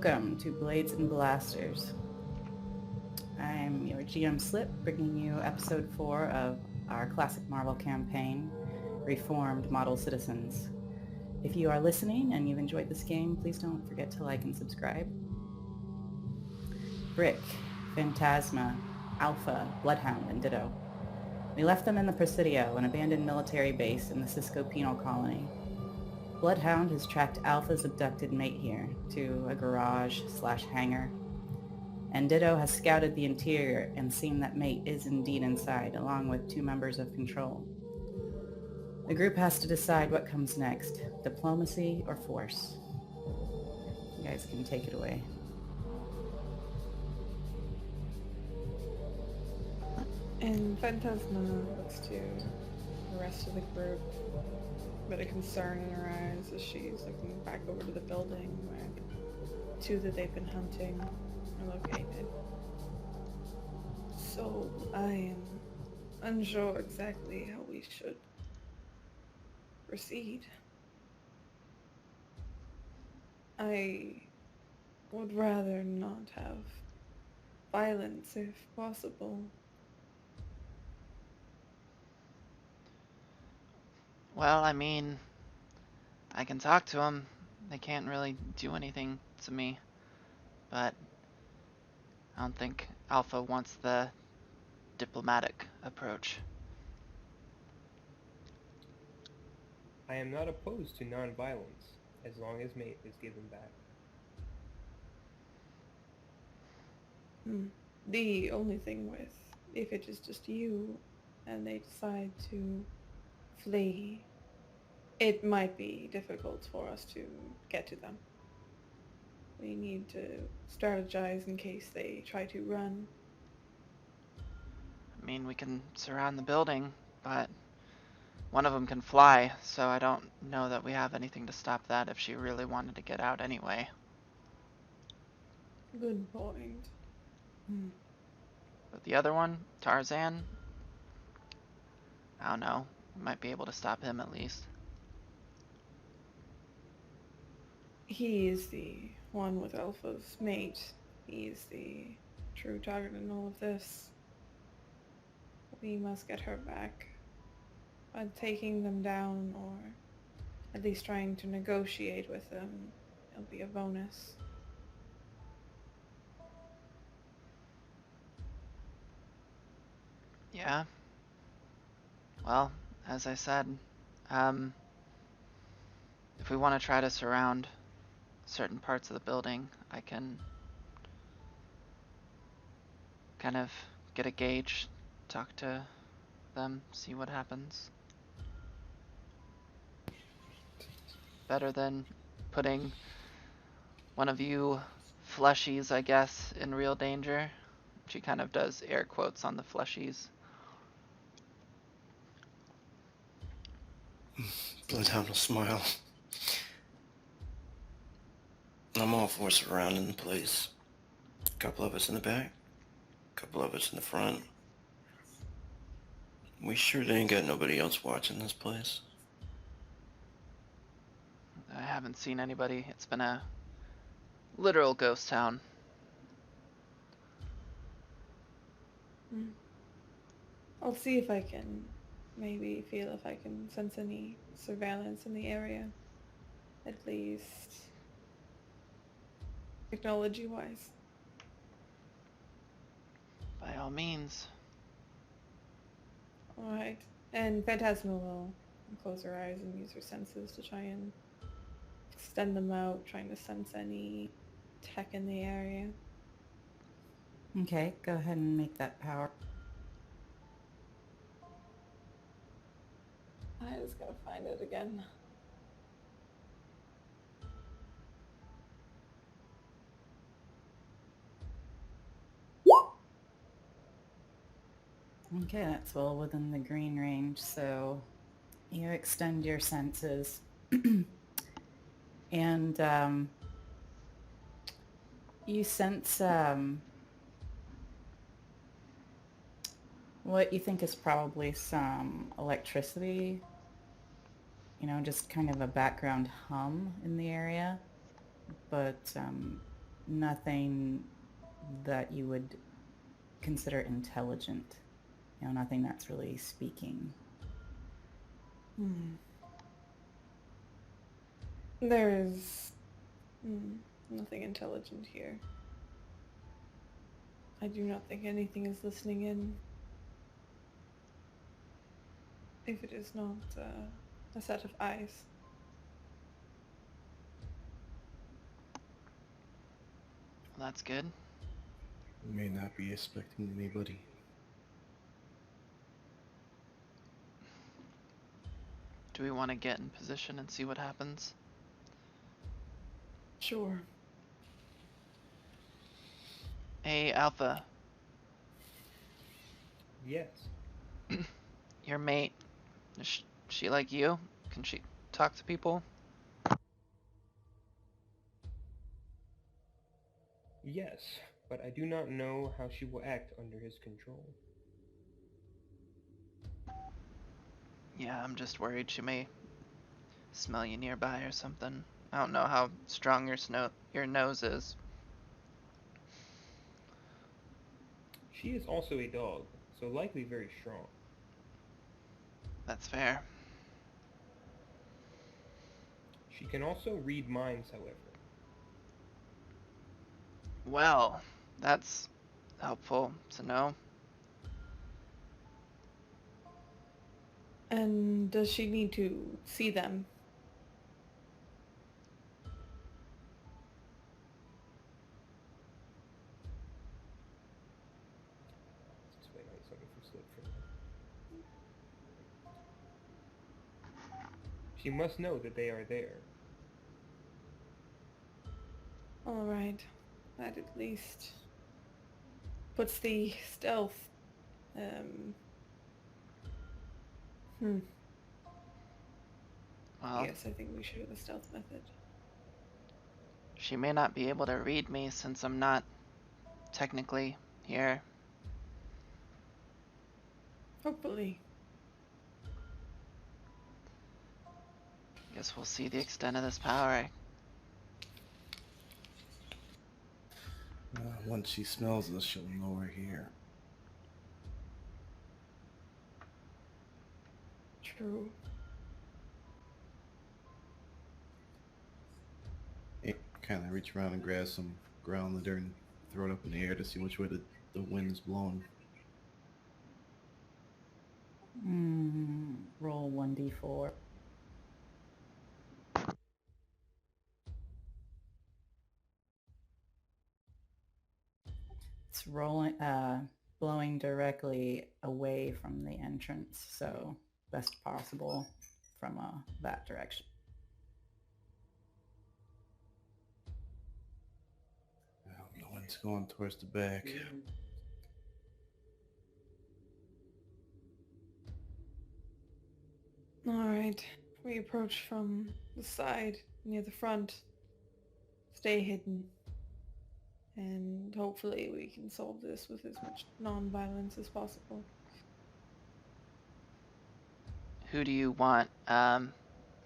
Welcome to Blades and Blasters. I'm your GM Slip, bringing you episode 4 of our classic Marvel campaign, Reformed Model Citizens. If you are listening and you've enjoyed this game, please don't forget to like and subscribe. Brick, Phantasma, Alpha, Bloodhound, and Ditto. We left them in the Presidio, an abandoned military base in the Cisco Penal Colony. Bloodhound has tracked Alpha's abducted mate here to a garage/hangar, and Ditto has scouted the interior and seen that mate is indeed inside, along with 2 members of Control. The group has to decide what comes next, diplomacy or force. You guys can take it away. And Phantasma looks to the rest of the group, a bit of concern in her eyes as she's looking back over to the building where the 2 that they've been hunting are located. So I am unsure exactly how we should proceed. I would rather not have violence if possible. Well, I mean, I can talk to them. They can't really do anything to me. But I don't think Alpha wants the diplomatic approach. I am not opposed to non-violence, as long as mate is given back. The only thing with, if it is just you and they decide to flee, it might be difficult for us to get to them. We need to strategize in case they try to run. I mean, we can surround the building, but one of them can fly, so I don't know that we have anything to stop that if she really wanted to get out anyway. Good point. But the other one, Tarzan, I don't know. We might be able to stop him at least. He is the one with Alpha's mate. He is the true target in all of this. We must get her back. But taking them down, or at least trying to negotiate with them, it'll be a bonus. Yeah. Well, as I said, if we want to try to surround certain parts of the building, I can kind of get a gauge, talk to them, see what happens. Better than putting one of you fleshies, I guess, in real danger. She kind of does air quotes on the fleshies. Bloodhound will smile. I'm all for surrounding the place. A couple of us in the back, a couple of us in the front. We sure they ain't got nobody else watching this place. I haven't seen anybody. It's been a literal ghost town. I'll see if I can maybe feel if I can sense any surveillance in the area. At least technology-wise. By all means. Alright. And Phantasma will close her eyes and use her senses to try and extend them out, trying to sense any tech in the area. Okay, go ahead and make that power. I just gotta find it again. Okay, that's well within the green range, so you extend your senses and you sense what you think is probably some electricity, just kind of a background hum in the area, but nothing that you would consider intelligent. Nothing that's really speaking. There is nothing intelligent here. I do not think anything is listening in. If it is not a set of eyes. Well, that's good. We may not be expecting anybody. Do we want to get in position and see what happens? Sure. Hey, Alpha, Yes. your mate, is she like you? Can she talk to people? Yes, but I do not know how she will act under his control. Yeah, I'm just worried she may smell you nearby or something. I don't know how strong your nose is. She is also a dog, so likely very strong. That's fair. She can also read minds, however. Well, that's helpful to know. And does she need to see them? Just wait on something from slip from her. She must know that they are there. Alright. That at least puts the stealth. Well, Yes, I think we should do the stealth method. she may not be able to read me since I'm not technically here. Hopefully. Guess we'll see the extent of this power. Once she smells us, she'll know we're here. True. Kind of reach around and grab some ground litter and throw it up in the air to see which way the wind is blowing. Roll 1d4. It's blowing directly away from the entrance, so best possible from that direction. Well, the wind's going towards the back. Alright. We approach from the side, near the front. Stay hidden. And hopefully we can solve this with as much non-violence as possible. Who do you want?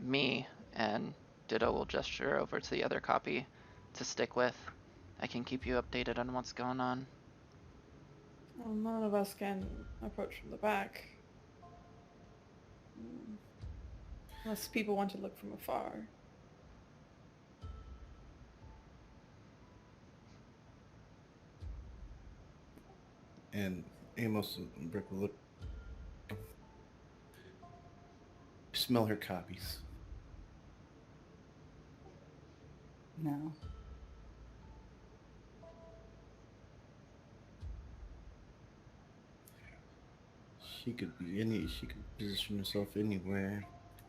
Me, and Ditto will gesture over to the other copy to stick with. I can keep you updated on what's going on. Well, none of us can approach from the back. Unless people want to look from afar. And Amos and Brick will look. Smell her copies. No. She could position herself anywhere.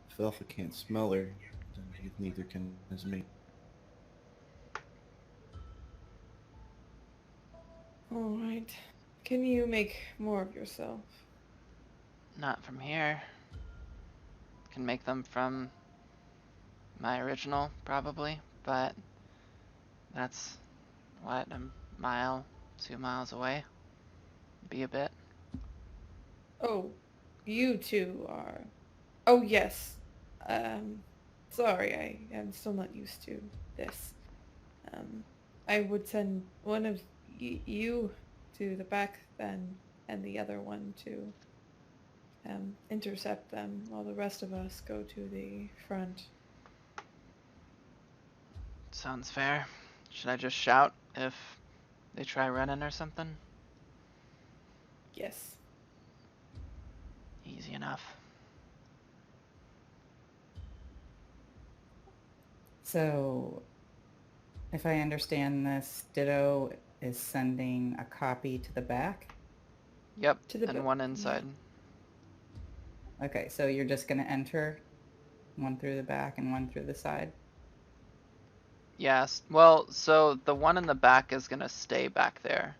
If Alpha can't smell her, then neither can his mate. Alright. Can you make more of yourself? Not from here. Can make them from my original, probably, but that's, what, a mile, 2 miles away? Be a bit. Oh, you two are... Oh, yes. Sorry, I am still not used to this. I would send one of you to the back then, and the other one to intercept them, while the rest of us go to the front. Sounds fair. Should I just shout if they try running or something? Yes. Easy enough. So, if I understand this, Ditto is sending a copy to the back? Yep, To the and one inside. Okay, so you're just going to enter one through the back and one through the side? Yes. Well, so the one in the back is gonna stay back there,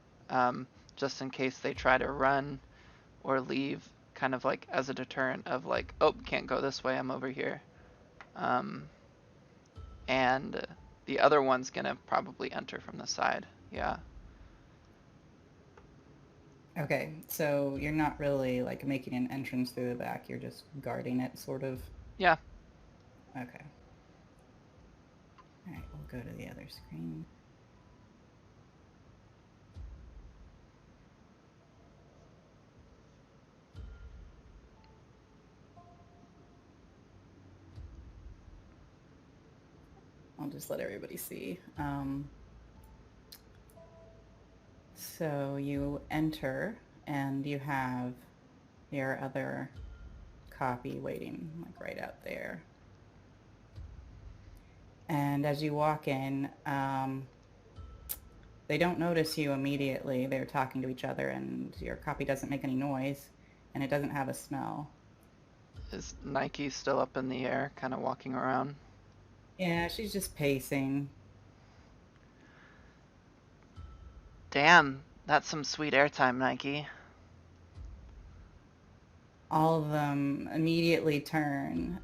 just in case they try to run or leave, kind of like as a deterrent of like, oh, can't go this way, I'm over here. And the other one's gonna probably enter from the side. Yeah. Okay, so you're not really like making an entrance through the back, you're just guarding it, sort of? Yeah. Okay. Alright, we'll go to the other screen. I'll just let everybody see. So you enter, and you have your other copy waiting, like right out there. And as you walk in, they don't notice you immediately. They're talking to each other, and your copy doesn't make any noise, and it doesn't have a smell. Is Nike still up in the air, kind of walking around? Yeah, she's just pacing. Damn, that's some sweet airtime, Nike. All of them immediately turn.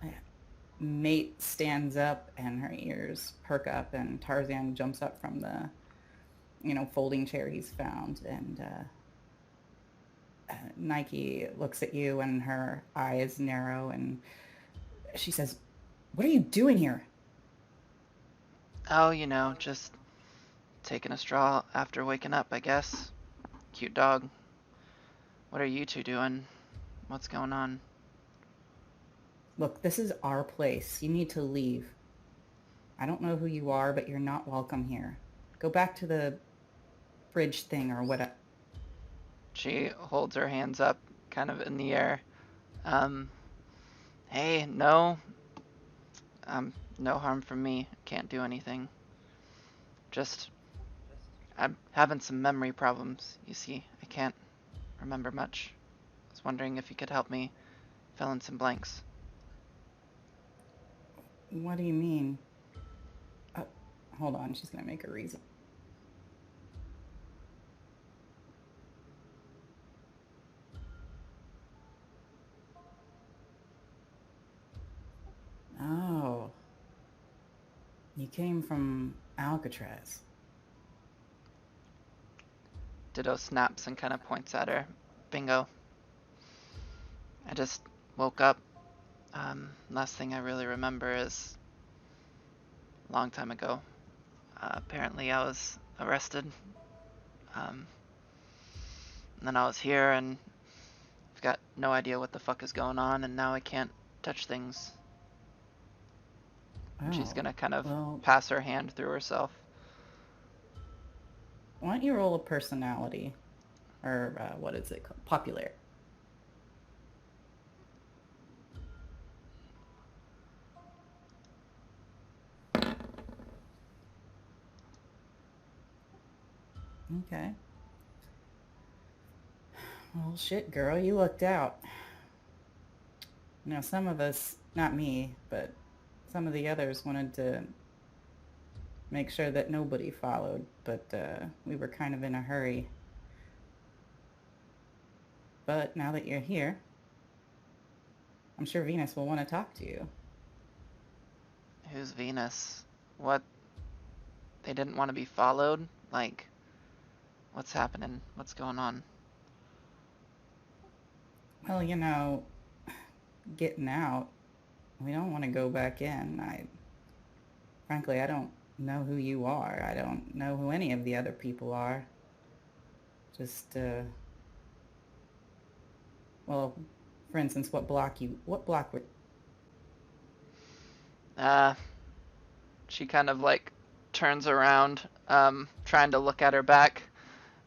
Mate stands up, and her ears perk up, and Tarzan jumps up from the, folding chair he's found, and Nike looks at you, and her eyes narrow, and she says, "What are you doing here?" Oh, just taking a straw after waking up, I guess. Cute dog. What are you two doing? What's going on? "Look, this is our place. You need to leave. I don't know who you are, but you're not welcome here. Go back to the bridge thing or what." She holds her hands up, kind of in the air. Hey, no. No harm from me. Can't do anything. Just, I'm having some memory problems, you see. I can't remember much. I was wondering if you could help me fill in some blanks. "What do you mean?" Hold on, she's going to make a reason. "Oh, you came from Alcatraz." Ditto snaps and kind of points at her. Bingo. I just woke up. Last thing I really remember is a long time ago. Apparently I was arrested. And then I was here and I've got no idea what the fuck is going on, and now I can't touch things. And she's Oh, gonna kind of well, pass her hand through herself. why don't you roll a personality? Or what is it called? Popular. Okay. Well, shit, girl, you lucked out. Now, some of us, not me, but some of the others wanted to make sure that nobody followed, but we were kind of in a hurry. But now that you're here, I'm sure Venus will want to talk to you. Who's Venus? What? They didn't want to be followed? Like, what's happening? What's going on? Well, getting out, we don't want to go back in. Frankly, I don't know who you are. I don't know who any of the other people are. Just, well, for instance, what block were... Uh, she kind of like turns around, trying to look at her back.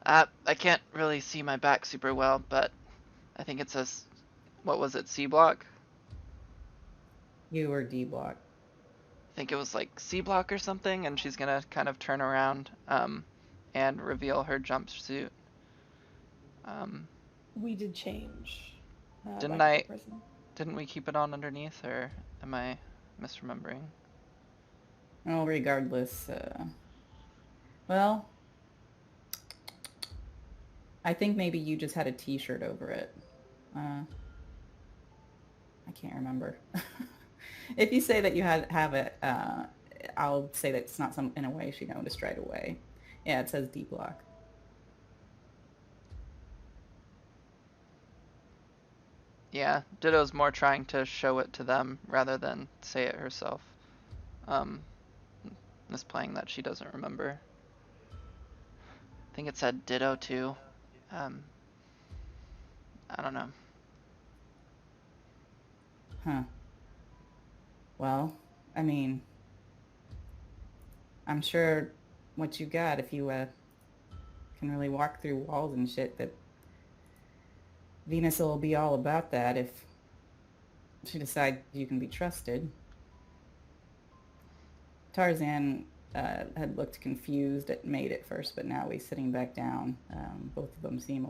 I can't really see my back super well, but I think it says, what was it, C block? You were D block. I think it was like C block or something, and she's gonna kind of turn around, and reveal her jumpsuit. We did change Didn't back at the I? prison. Didn't we keep it on underneath, or am I misremembering? Well, regardless, well, I think maybe you just had a t-shirt over it. I can't remember. If you say that you have it, I'll say that it's not some in a way she noticed right away. Yeah, it says D block. Yeah, Ditto's more trying to show it to them rather than say it herself. Misplaying that she doesn't remember. I think it said Ditto too. I don't know. Huh. Well, I mean, I'm sure what you got, if you can really walk through walls and shit, that Venus will be all about that if she decides you can be trusted. Tarzan had looked confused at Mate at first, but now he's sitting back down. Both of them seem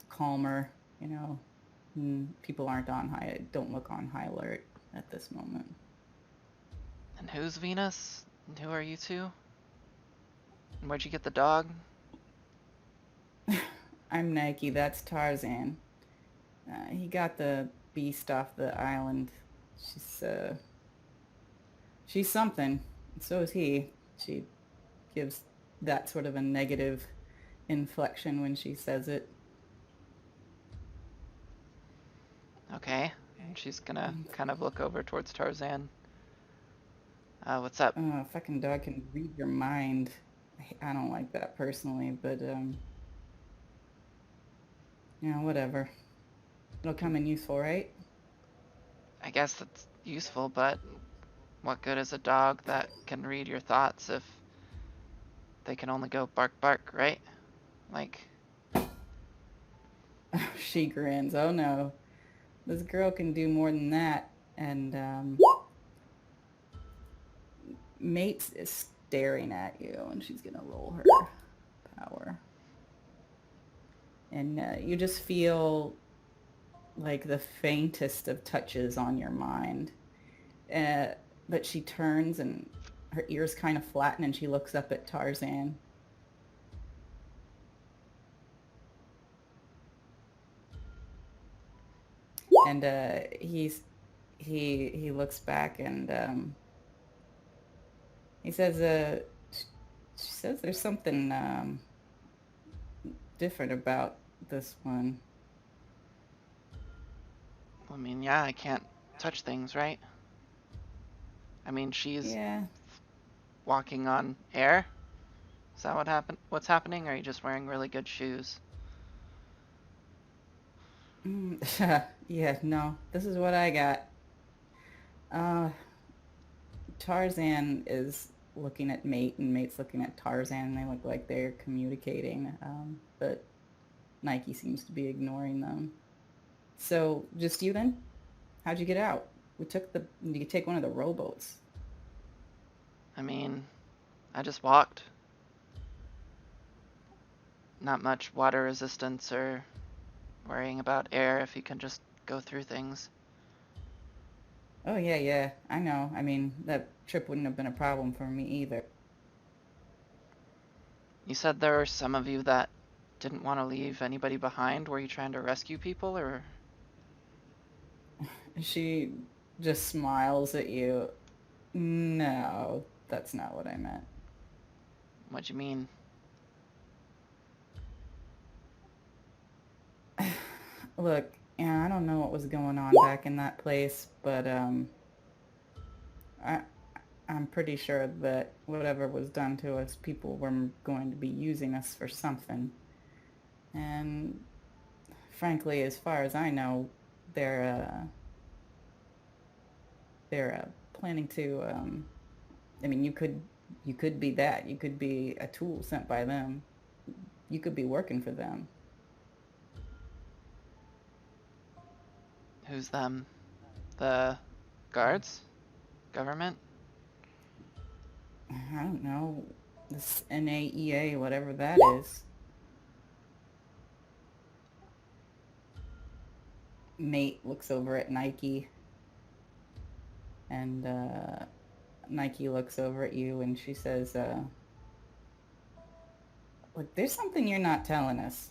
calmer, you know. People don't look on high alert at this moment. And who's Venus? And who are you two? And where'd you get the dog? I'm Nike, that's Tarzan. He got the beast off the island. She's something. So is he. She gives that sort of a negative inflection when she says it. Okay. And she's gonna kind of look over towards Tarzan. What's up? Fucking dog can read your mind. I don't like that personally, but, whatever. It'll come in useful, right? I guess that's useful, but what good is a dog that can read your thoughts if they can only go bark bark, right? Like... She grins. Oh no. This girl can do more than that. And, Mate is staring at you, and she's gonna roll her power. And you just feel like the faintest of touches on your mind. But she turns, and her ears kind of flatten, and she looks up at Tarzan. And he looks back, and he says, she says there's something different about this one. I mean, yeah, I can't touch things, right? I mean, she's walking on air. Is that what's happening? Or are you just wearing really good shoes? Yeah, no, this is what I got. Tarzan is looking at Mate, and Mate's looking at Tarzan, and they look like they're communicating, but Nike seems to be ignoring them. So, just you then? How'd you get out? You take one of the rowboats. I mean, I just walked. Not much water resistance or worrying about air if you can just go through things. Oh, yeah, I know. I mean, that trip wouldn't have been a problem for me either. You said there were some of you that didn't want to leave anybody behind. Were you trying to rescue people, or...? She just smiles at you. No, that's not what I meant. What'd you mean? Look, I don't know what was going on back in that place, but I, I'm pretty sure that whatever was done to us, people were going to be using us for something. And frankly, as far as I know, they're planning to. I mean, you could be that. You could be a tool sent by them. You could be working for them. Who's them? The guards? Government? I don't know. This NAEA, whatever that is. Mate looks over at Nike, and Nike looks over at you, and she says, "Look, there's something you're not telling us."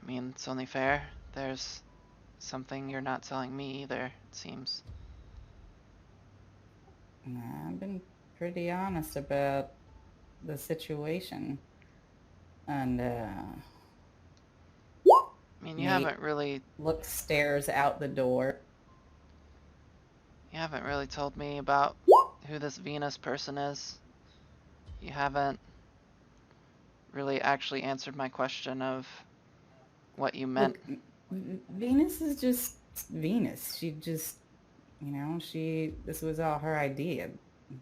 I mean, it's only fair. There's something you're not telling me either, it seems. I've been pretty honest about the situation, and I mean, you Nate haven't really stares out the door. You haven't really told me about who this Venus person is. You haven't really actually answered my question of what you meant. Look, Venus is just Venus. She just, this was all her idea.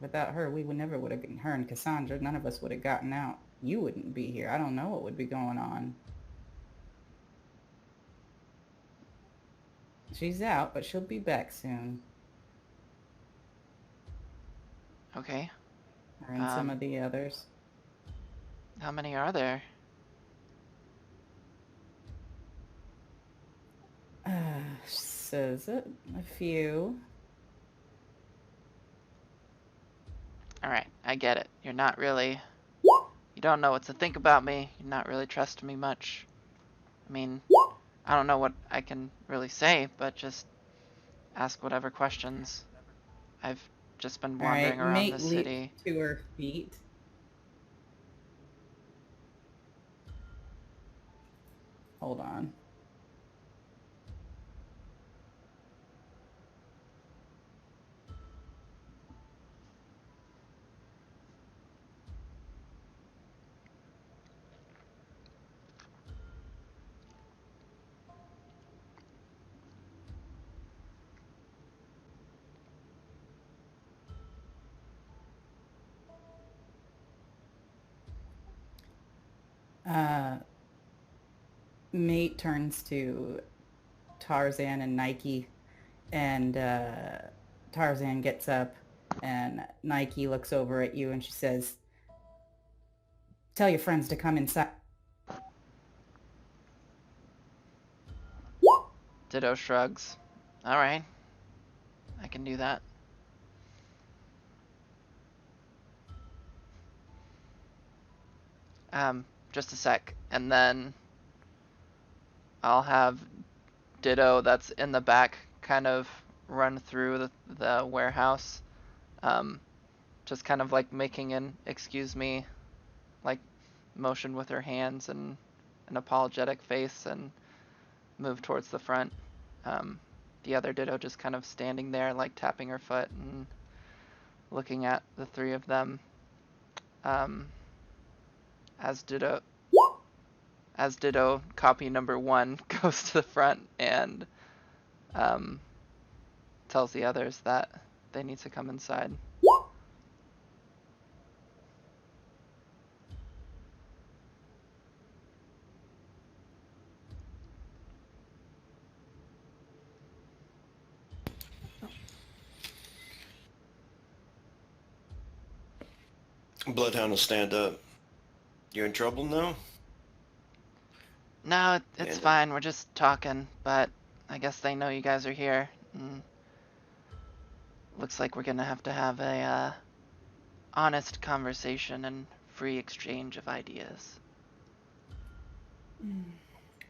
Without her, we would have, her and Cassandra, none of us would have gotten out. You wouldn't be here. I don't know what would be going on. She's out, but she'll be back soon. Okay. Her and some of the others. How many are there? Says it. A few. Alright, I get it. You're not really... You don't know what to think about me. You're not really trusting me much. I mean, I don't know what I can really say, but just ask whatever questions. I've just been wandering around Mate the city. leaped to her feet. Hold on. Mate turns to Tarzan and Nike, and Tarzan gets up, and Nike looks over at you, and she says, "Tell your friends to come inside." Ditto shrugs. Alright. I can do that. Just a sec. And then I'll have Ditto that's in the back kind of run through the warehouse. Just kind of like making an excuse me, like motion with her hands and an apologetic face and move towards the front. The other Ditto just kind of standing there, like tapping her foot and looking at the three of them. As Ditto copy number 1 goes to the front and tells the others that they need to come inside. Bloodhound will stand up. You're in trouble now? No, it's fine. We're just talking, but I guess they know you guys are here. And looks like we're gonna have to have a honest conversation and free exchange of ideas.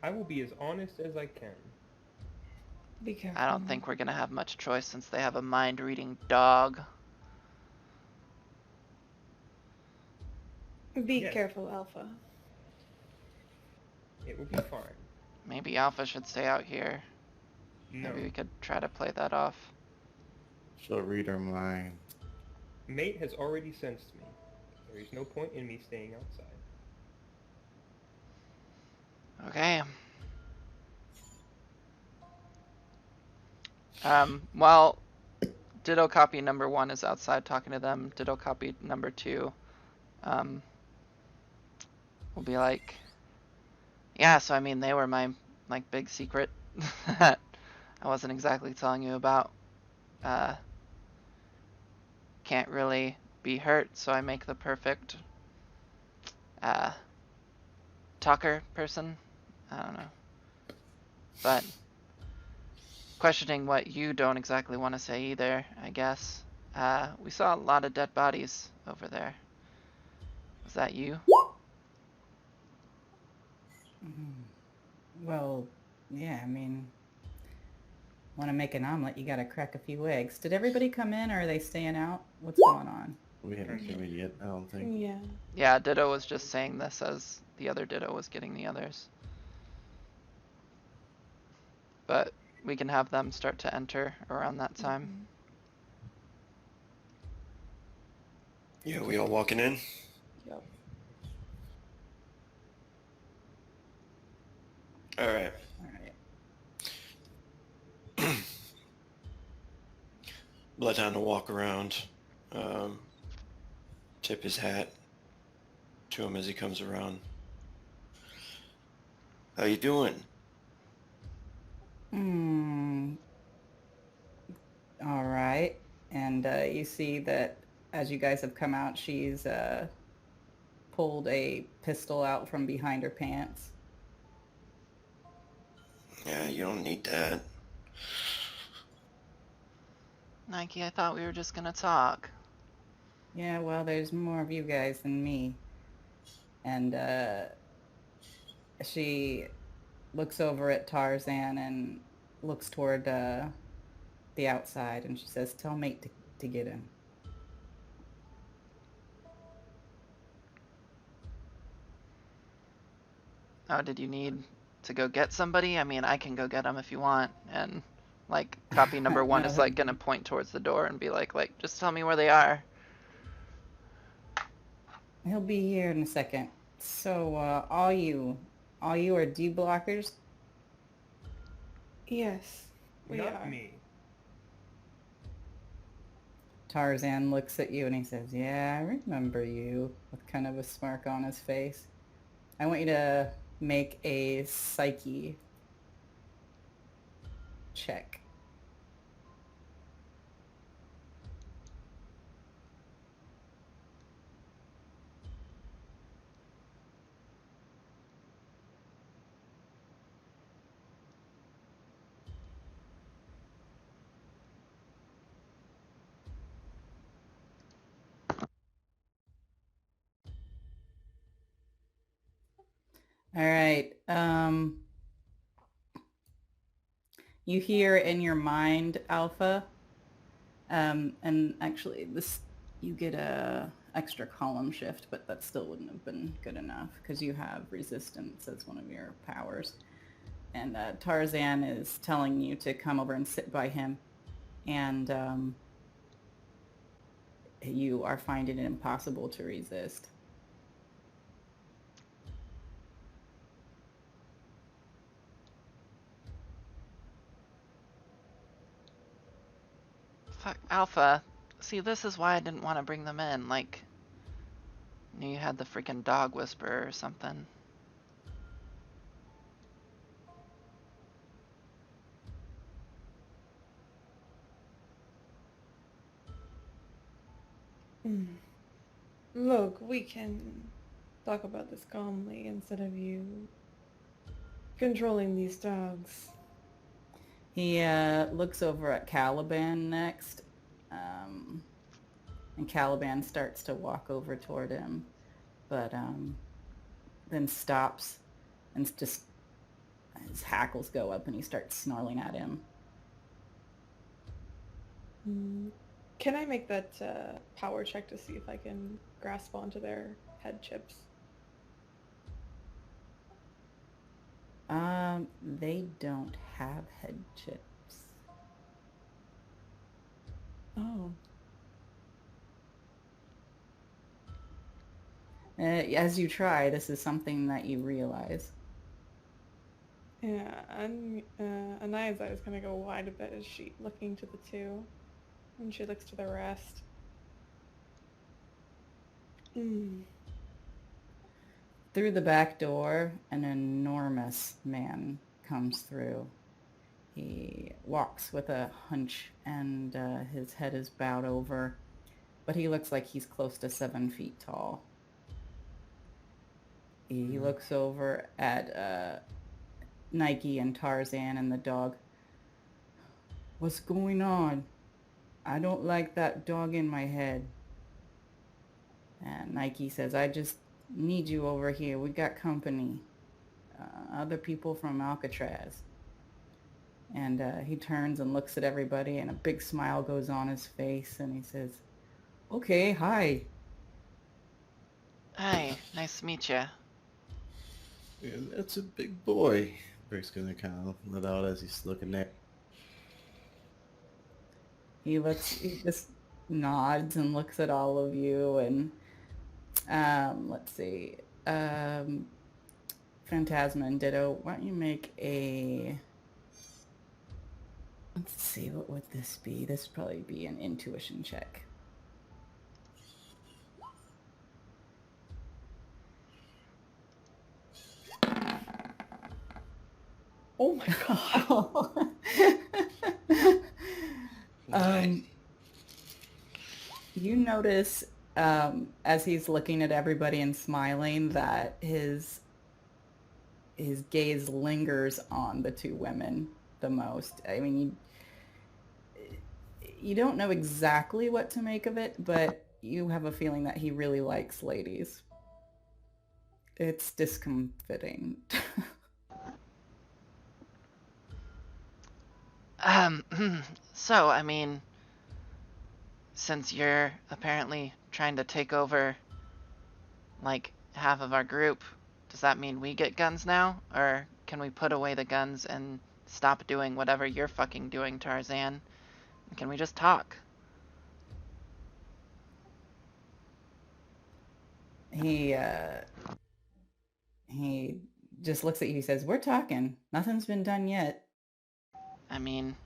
I will be as honest as I can. Be careful. I don't think we're gonna have much choice since they have a mind-reading dog. Be Yes. careful, Alpha. It will be fine. Maybe Alpha should stay out here. No. Maybe we could try to play that off. She'll read her mind. Mate has already sensed me. There is no point in me staying outside. Okay. Well, Ditto copy number 1 is outside talking to them. Ditto copy number 2 will be like, yeah, so I mean, they were my, like, big secret that I wasn't exactly telling you about. Can't really be hurt, so I make the perfect talker person. I don't know. But questioning what you don't exactly want to say either, I guess. We saw a lot of dead bodies over there. Was that you? Well, yeah, I mean, want to make an omelet, you gotta crack a few eggs. Did everybody come in, or are they staying out? What's going on? We haven't seen it yet, I don't think. Yeah. Yeah, Ditto was just saying this as the other Ditto was getting the others. But we can have them start to enter around that time. Yeah, we all walking in? Yep. Alright. All right. Bloodhound will walk around, tip his hat to him as he comes around. How you doing? All right. And you see that as you guys have come out, she's pulled a pistol out from behind her pants. Yeah, you don't need that. Nike, I thought we were just gonna talk. Yeah, well, there's more of you guys than me. And she looks over at Tarzan and looks toward the outside, and she says, tell mate to get in. Oh, did you need to go get somebody? I mean, I can go get them if you want. And, like, copy number 1 No, is, like, gonna point towards the door and be like, just tell me where they are. he'll be here in a second. So, all you are D-blockers? Yes. We Not are. me. Tarzan looks at you and he says, yeah, I remember you, with kind of a smirk on his face. I want you to make a psyche check. All right. You hear in your mind, Alpha, and actually this, you get a extra column shift, but that still wouldn't have been good enough because you have resistance as one of your powers. And Tarzan is telling you to come over and sit by him, and you are finding it impossible to resist. Fuck, Alpha. See, this is why I didn't want to bring them in. Like, knew you had the freaking dog whisperer or something. Look, we can talk about this calmly instead of you controlling these dogs. He looks over at Caliban next, and Caliban starts to walk over toward him, but then stops and just his hackles go up and he starts snarling at him. Can I make that power check to see if I can grasp onto their head chips? They don't have head chips. As you try, this is something that you realize. Yeah, and Anaya's eyes kind of go wide a bit as she looking to the two, and she looks to the rest. Through the back door, an enormous man comes through. He walks with a hunch and his head is bowed over, but he looks like he's close to 7 feet tall. He looks over at Nike and Tarzan and the dog. What's going on? I don't like that dog in my head. And Nike says, I just need you over here. We got company. Other people from Alcatraz. And he turns and looks at everybody, and a big smile goes on his face, and he says, okay, hi. Hi, nice to meet you. Yeah, that's a big boy. Rick's gonna kind of let out as he's looking there. He just nods and looks at all of you, and let's see. Phantasma and Ditto, why don't you make a... Let's see, what would this be? This would probably be an intuition check. Oh my god. You notice as he's looking at everybody and smiling that his gaze lingers on the two women the most. I mean, you don't know exactly what to make of it, but you have a feeling that he really likes ladies. It's discomfiting. So, I mean, since you're apparently trying to take over, like, half of our group, does that mean we get guns now? Or can we put away the guns and stop doing whatever you're fucking doing, Tarzan? Can we just talk? He just looks at you. He says, we're talking. Nothing's been done yet. I mean,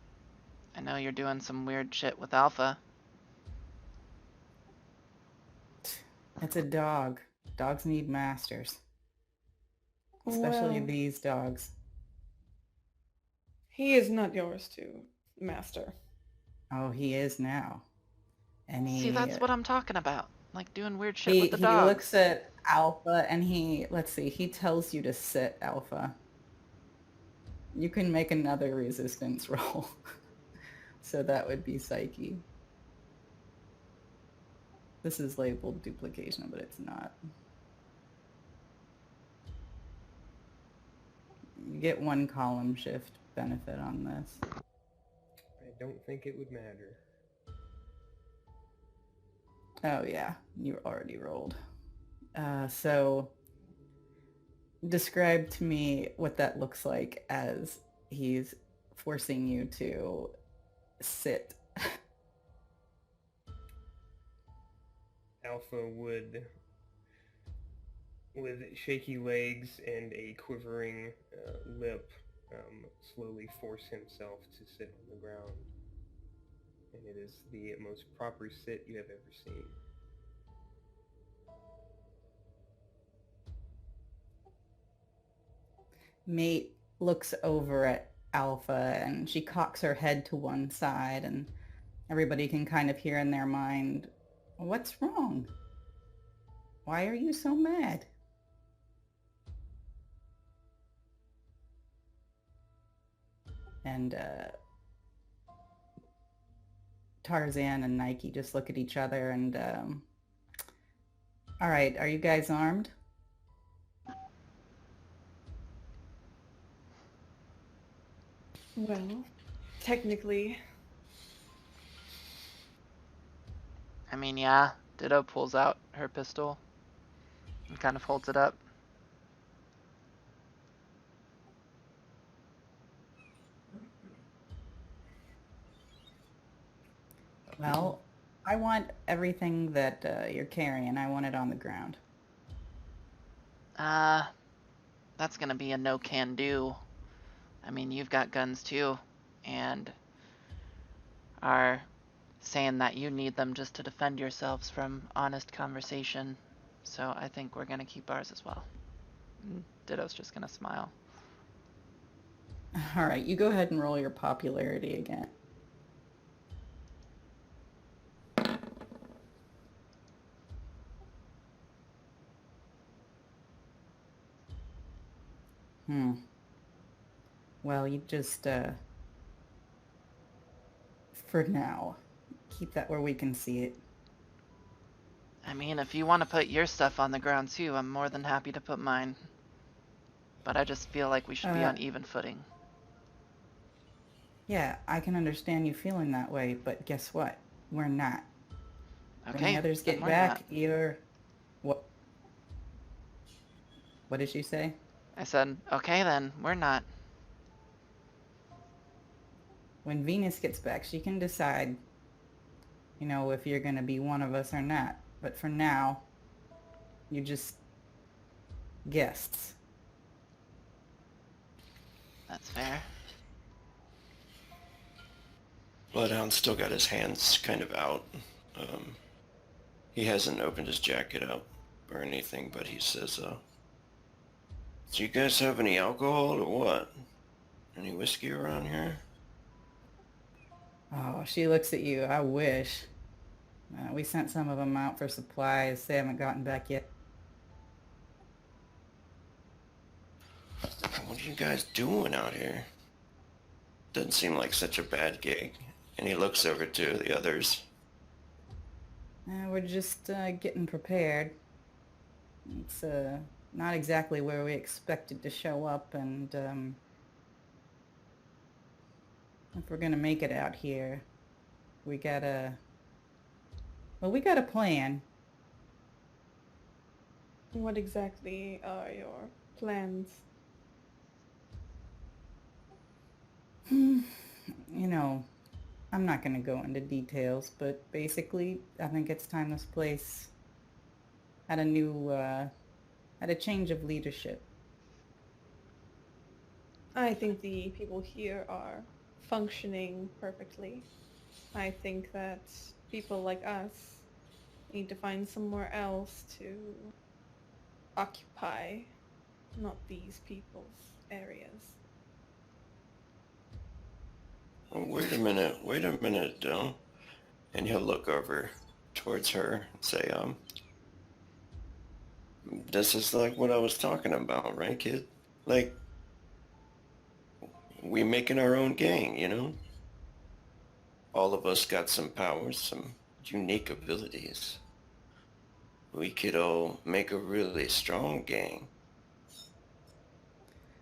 I know you're doing some weird shit with Alpha. It's a dog. Dogs need masters. Especially Well, these dogs. he is not yours to master. Oh, he is now. And See, that's what I'm talking about. Like, doing weird shit he with the dogs. looks at Alpha and let's see, he tells you to sit, Alpha. You can make another resistance roll. So that would be Psyche. This is labeled duplication, but it's not. You get 1 column shift benefit on this. I don't think it would matter. Oh yeah, you already rolled. So describe to me what that looks like as he's forcing you to sit. Alpha would, with shaky legs and a quivering lip, slowly force himself to sit on the ground. And it is the most proper sit you have ever seen. Mate looks over at Alpha and she cocks her head to one side, and everybody can kind of hear in their mind, what's wrong? Why are you so mad? And Tarzan and Nike just look at each other and, all right, are you guys armed? Well, technically. I mean, yeah. Ditto pulls out her pistol and kind of holds it up. Well, I want everything that you're carrying. I want it on the ground. That's gonna be a no can do. I mean, you've got guns too, and are saying that you need them just to defend yourselves from honest conversation. So I think we're gonna keep ours as well. And Ditto's just gonna smile. All right, you go ahead and roll your popularity again. Well, you just, for now, keep that where we can see it. I mean, if you want to put your stuff on the ground too, I'm more than happy to put mine. But I just feel like we should be on even footing. Yeah, I can understand you feeling that way, but guess what? We're not. When Okay, the others then get we're back, not. you're... What? What did she say? I said, okay then, we're not. When Venus gets back, she can decide, you know, if you're going to be one of us or not. But for now, you're just guests. That's fair. Bloodhound's still got his hands kind of out. He hasn't opened his jacket up or anything, but he says, do you guys have any alcohol or what? Any whiskey around here? Oh, she looks at you. I wish. We sent some of them out for supplies. They haven't gotten back yet. What are you guys doing out here? Doesn't seem like such a bad gig. And he looks over to the others. We're just getting prepared. It's not exactly where we expected to show up, and if we're gonna make it out here, we got a plan. What exactly are your plans? You know, I'm not gonna go into details, but basically, I think it's time this place had a change of leadership. I think the people here are functioning perfectly. I think that people like us need to find somewhere else to occupy, not these people's areas. Oh, wait a minute, Dill. And he'll look over towards her and say, this is like what I was talking about, right, kid? Like, we making our own gang, you know? All of us got some powers, some unique abilities. We could all make a really strong gang.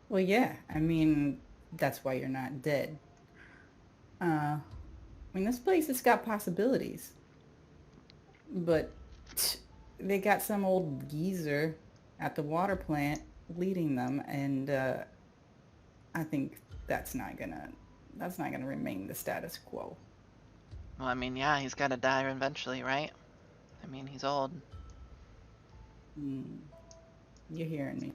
Well, yeah, I mean, that's why you're not dead. I mean, this place has got possibilities, but they got some old geezer at the water plant leading them, and I think that's not gonna remain the status quo. Well, I mean, yeah, he's gotta die eventually, right? I mean, he's old. You're hearing me.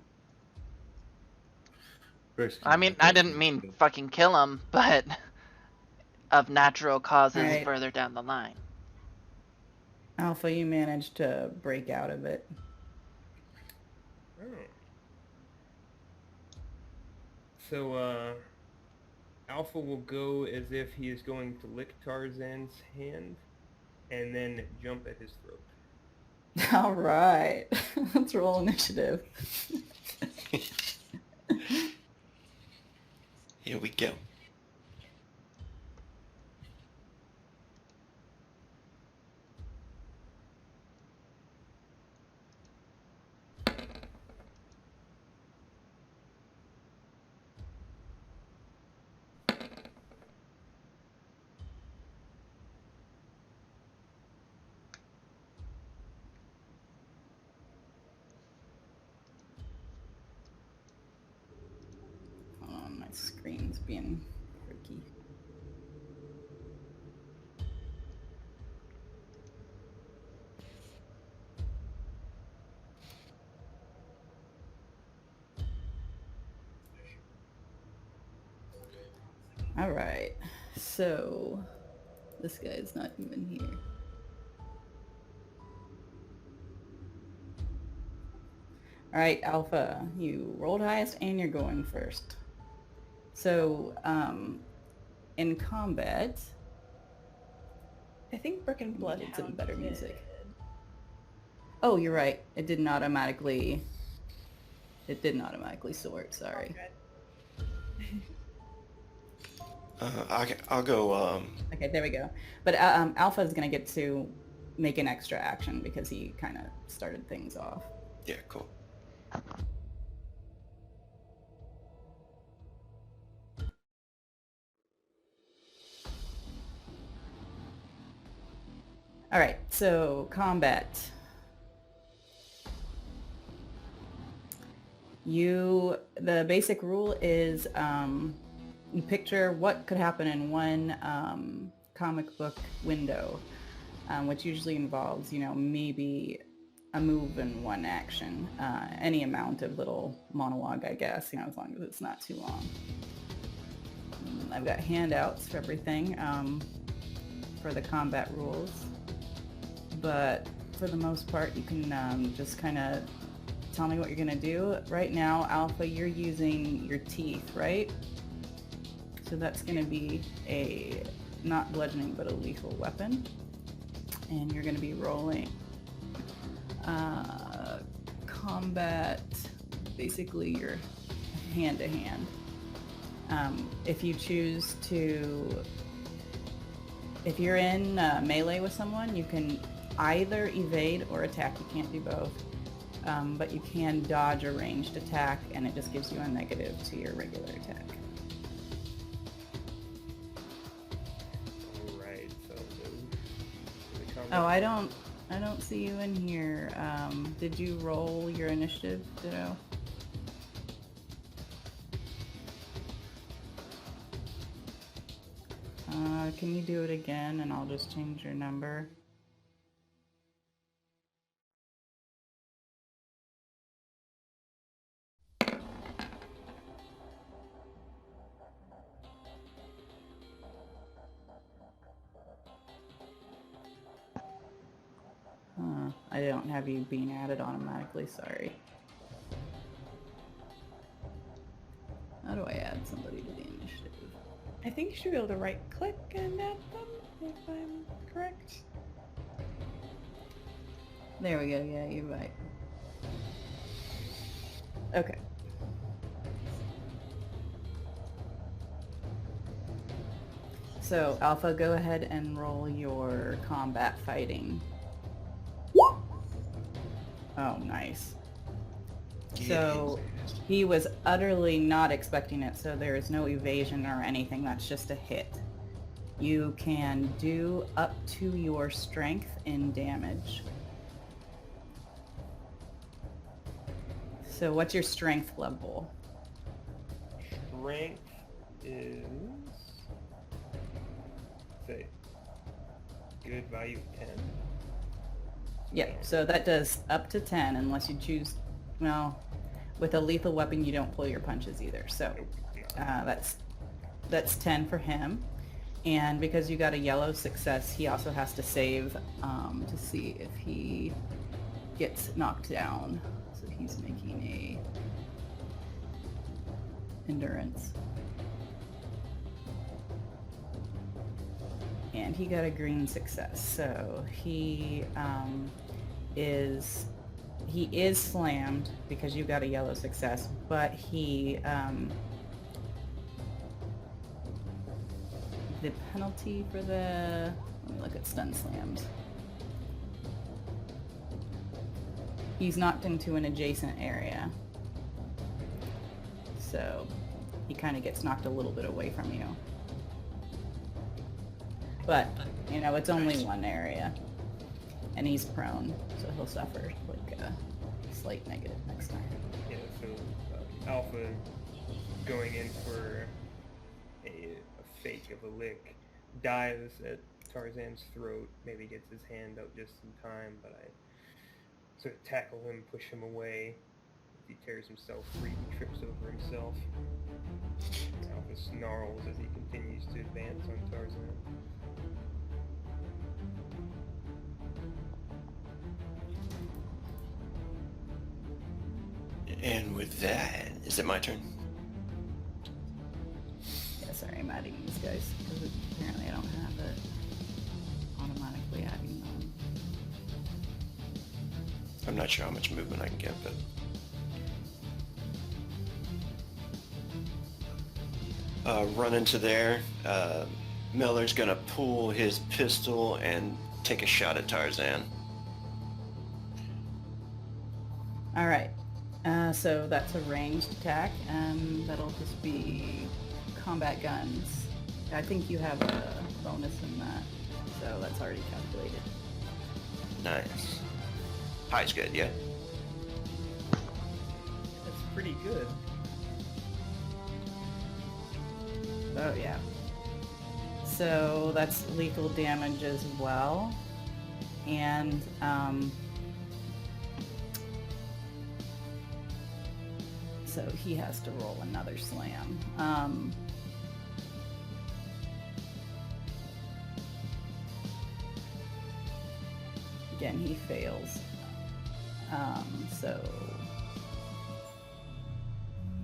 I mean, I didn't mean fucking kill him, but of natural causes Right. further down the line. Alpha, you managed to break out of it. Oh. So, Alpha will go as if he is going to lick Tarzan's hand, and then jump at his throat. All right. Let's roll initiative. Here we go. Oh, my screen's being freaky. All right. So this guy's not even here. All right, Alpha, you rolled highest and you're going first. So, in combat, I think Brick and let me get some Bloodhound better did. music. Oh, you're right. It didn't automatically sort. Sorry. I'll go. Okay, there we go. But Alpha is gonna get to make an extra action because he kind of started things off. Yeah, cool. All right, so combat. The basic rule is you picture what could happen in one comic book window, which usually involves, maybe a move and one action, any amount of little monologue, I guess, as long as it's not too long. I've got handouts for everything for the combat rules, but for the most part, you can just kind of tell me what you're gonna do. Right now, Alpha, you're using your teeth, right? So that's gonna be a, not bludgeoning, but a lethal weapon. And you're gonna be rolling combat, basically your hand-to-hand. If you choose to, if you're in melee with someone, you can either evade or attack. You can't do both. But you can dodge a ranged attack, and it just gives you a negative to your regular attack. Alright, so the combat. Oh, I don't see you in here. Did you roll your initiative, Ditto? Can you do it again, and I'll just change your number? I don't have you being added automatically, sorry. How do I add somebody to the initiative? I think you should be able to right click and add them, if I'm correct. There we go, yeah, you're right. Okay. So, Alpha, go ahead and roll your combat fighting. Oh, nice. So, he was utterly not expecting it, so there is no evasion or anything. That's just a hit. You can do up to your strength in damage. So, what's your strength level? Strength is, say, good value of 10. Yeah, so that does up to 10 unless you choose, well, with a lethal weapon you don't pull your punches either. So that's 10 for him. And because you got a yellow success, he also has to save to see if he gets knocked down. So he's making a endurance. And he got a green success, so he is slammed because you got a yellow success, but he the penalty for the, let me look at stun slams. He's knocked into an adjacent area, so he kind of gets knocked a little bit away from you. But, it's only one area. And he's prone, so he'll suffer like a slight negative next time. Yeah, so Alpha going in for a fake of a lick, dives at Tarzan's throat, maybe gets his hand out just in time, but I sort of tackle him, push him away, He tears himself free. He trips over himself. Alpha snarls as he continues to advance on Tarzan. And with that, is it my turn? Yeah, sorry, I'm adding these guys because apparently I don't have it automatically adding them. I'm not sure how much movement I can get, but run into there. Miller's gonna pull his pistol and take a shot at Tarzan. All right. So that's a ranged attack, and that'll just be combat guns. I think you have a bonus in that, so that's already calculated. Nice. High's good, yeah? That's pretty good. Oh yeah. So that's lethal damage as well, and so he has to roll another slam. Again, he fails. So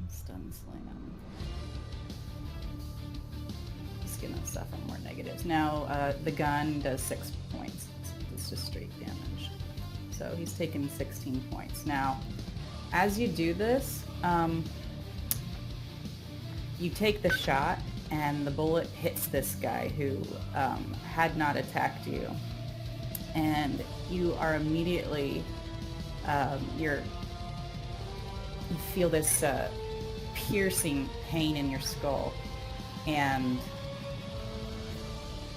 stun slam. He's gonna suffer more negatives. Now the gun does 6 points. It's just straight damage. So he's taken 16 points. Now, as you do this, you take the shot and the bullet hits this guy who had not attacked you. And you are immediately, you feel this piercing pain in your skull, and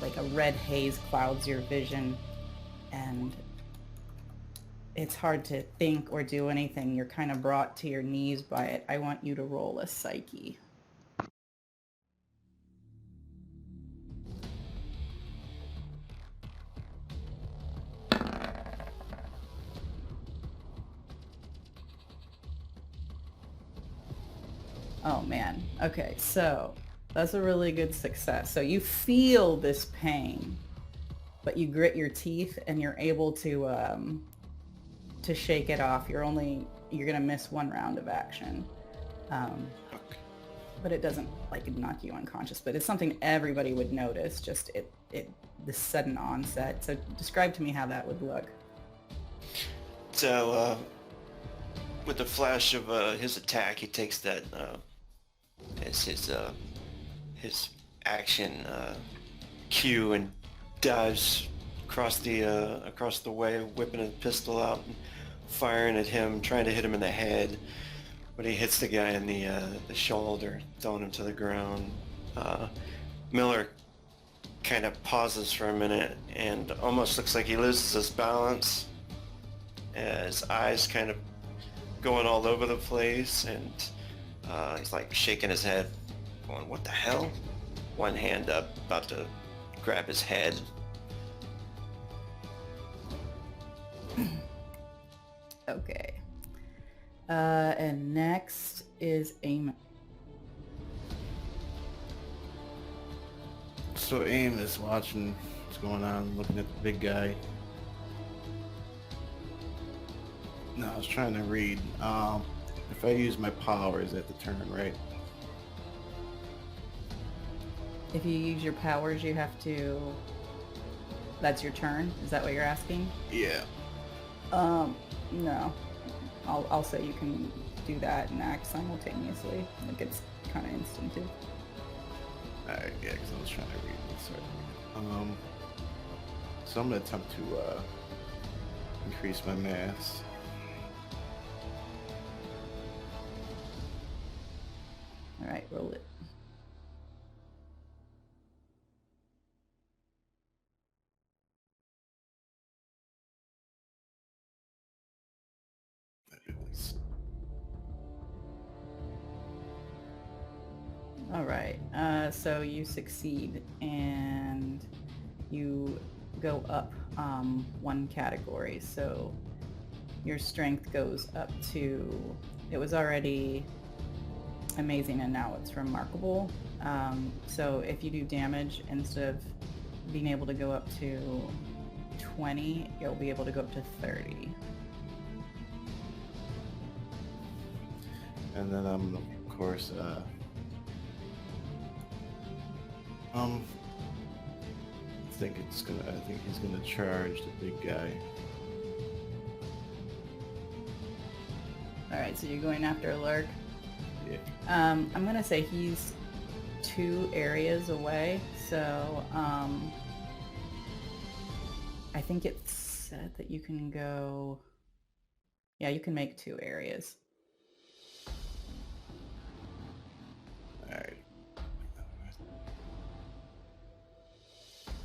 like a red haze clouds your vision, and it's hard to think or do anything. You're kind of brought to your knees by it. I want you to roll a psyche. Oh man. Okay, so that's a really good success. So you feel this pain, but you grit your teeth and you're able to shake it off. You're gonna miss one round of action, but it doesn't like knock you unconscious. But it's something everybody would notice. Just the sudden onset. So describe to me how that would look. So, with the flash of his attack, he takes that as his action cue and dives across the way, whipping his pistol out and firing at him, trying to hit him in the head. But he hits the guy in the shoulder, throwing him to the ground. Miller kind of pauses for a minute and almost looks like he loses his balance. His eyes kind of going all over the place, and he's like shaking his head, going, "What the hell?" One hand up, about to grab his head. Okay. And next is Aim. So Aim is watching what's going on, looking at the big guy. No, I was trying to read. If I use my powers at the turn, right? If you use your powers, you have to... That's your turn? Is that what you're asking? Yeah. No. I'll say you can do that and act simultaneously. Like, it's kind of instinctive. Alright, yeah, because I was trying to read this. Sorry. So I'm going to attempt to increase my mass. Alright, roll it. Alright, so you succeed and you go up one category. So your strength goes up to It was already amazing and now it's remarkable. So if you do damage, instead of being able to go up to 20, you'll be able to go up to 30. And then of course, I think he's gonna charge the big guy. All right, so you're going after Lurk. Yeah. I'm gonna say he's 2 areas away, so I think it said that you can go. Yeah, you can make 2 areas. Alright.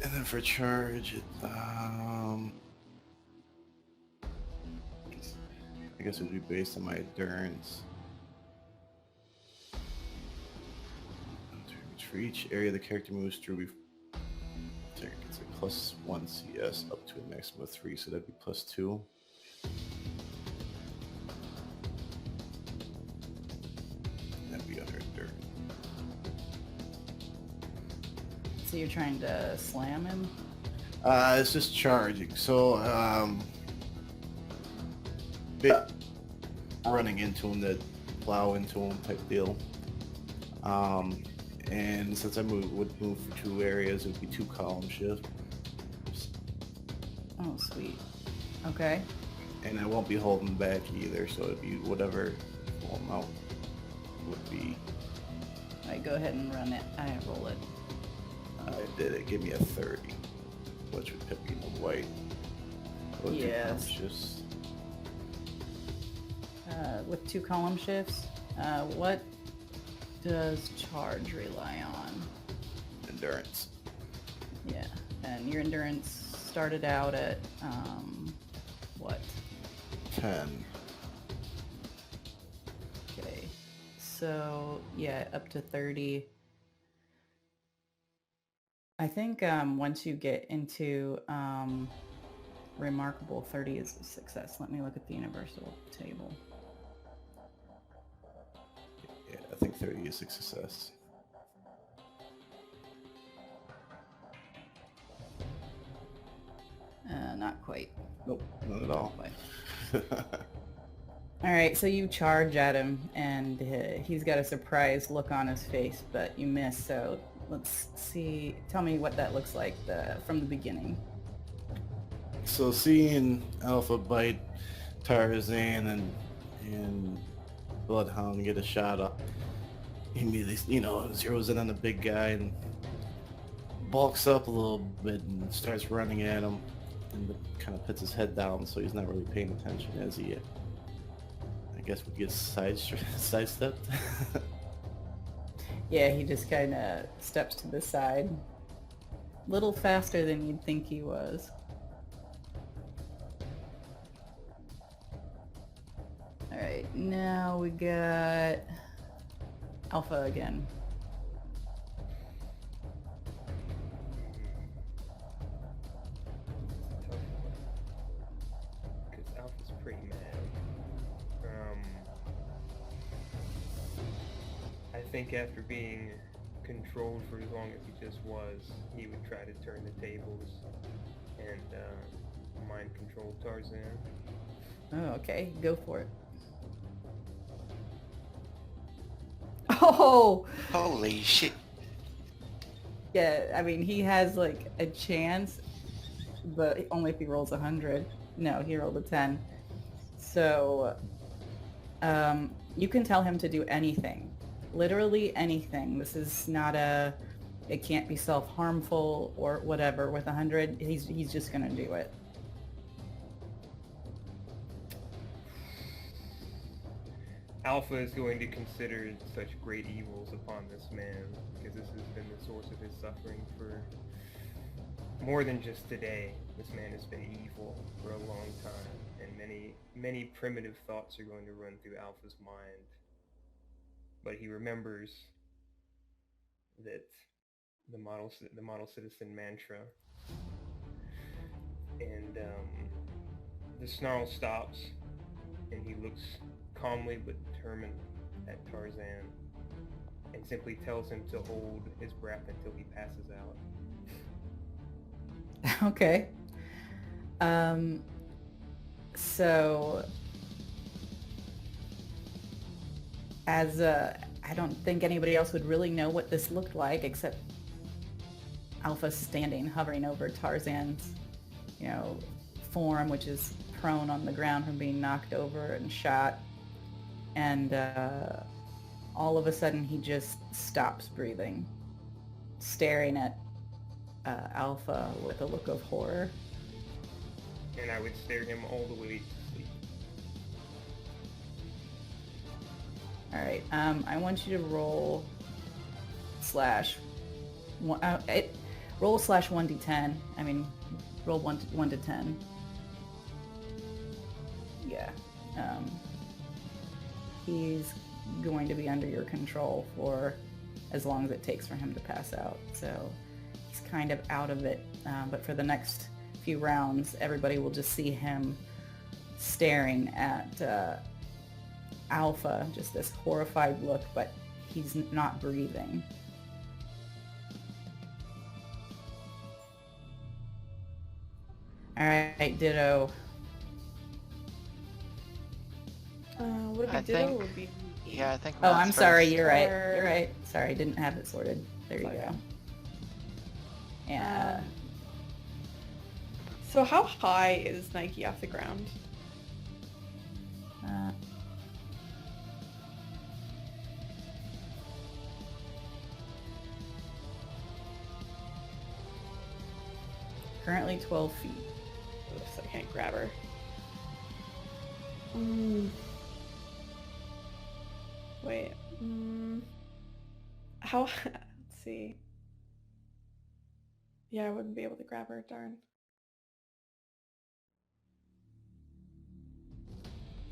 And then for charge, I guess it would be based on my endurance. For each area the character moves through, it's a +1 CS up to a maximum of 3, so that'd be +2. That'd be under endurance. So you're trying to slam him? It's just charging. So, bit running into him, that plow into him type deal. And since I would move for 2 areas, it would be 2 column shift. Oh, sweet. Okay. And I won't be holding back either, so it'd be whatever full amount would be. All right, go ahead and run it. I roll it. I did it. Give me a 30, which would put me in the white. Or 2 Yes. column shifts. With 2 column shifts, what does charge rely on? Endurance. Yeah, and your endurance started out at, what? 10. Okay, so, yeah, up to 30. I think once you get into remarkable, 30 is a success. Let me look at the universal table. Yeah, I think 30 is a success. Not quite. Nope, not at all. Quite. All right, so you charge at him, and he's got a surprised look on his face, but you miss. So let's see. Tell me what that looks like from the beginning. So seeing Alpha bite Tarzan and Bloodhound get a shot up, he immediately, zeroes in on the big guy and bulks up a little bit and starts running at him, and kind of puts his head down, so he's not really paying attention as he, I guess, would get sidestepped. Yeah, he just kind of steps to the side. A little faster than you'd think he was. Alright, now we got Alpha again. Because Alpha's pretty mad. I think after being controlled for as long as he just was, he would try to turn the tables and mind control Tarzan. Oh, okay, go for it. Oh! Holy shit. Yeah, I mean, he has like a chance, but only if he rolls 100. No, he rolled a 10. So, you can tell him to do anything. Literally anything. This is not it can't be self-harmful or whatever. With 100, he's just gonna do it. Alpha is going to consider such great evils upon this man, because this has been the source of his suffering for more than just today. This man has been evil for a long time, and many primitive thoughts are going to run through Alpha's mind. But he remembers that the model citizen mantra, and the snarl stops, and he looks calmly but determined at Tarzan and simply tells him to hold his breath until he passes out. Okay. So as I don't think anybody else would really know what this looked like except Alpha standing, hovering over Tarzan's, form, which is prone on the ground from being knocked over and shot. And all of a sudden he just stops breathing, staring at Alpha with a look of horror. And I would stare him all the way to sleep. All right. I want you to roll roll /1d10. I mean, roll 1 to 10. Yeah. He's going to be under your control for as long as it takes for him to pass out. So he's kind of out of it. But for the next few rounds, everybody will just see him staring at Alpha, just this horrified look, but he's not breathing. All right, Ditto. Would it be I Ditto think- or would be... Yeah, I think. Oh, Matt's I'm sorry. first. You're right. Or- You're right. Sorry, I didn't have it sorted. There you Okay. go. Yeah. So how high is Nike off the ground? Currently 12 feet. Oops, I can't grab her. Wait. How? Let's see. Yeah, I wouldn't be able to grab her. Darn.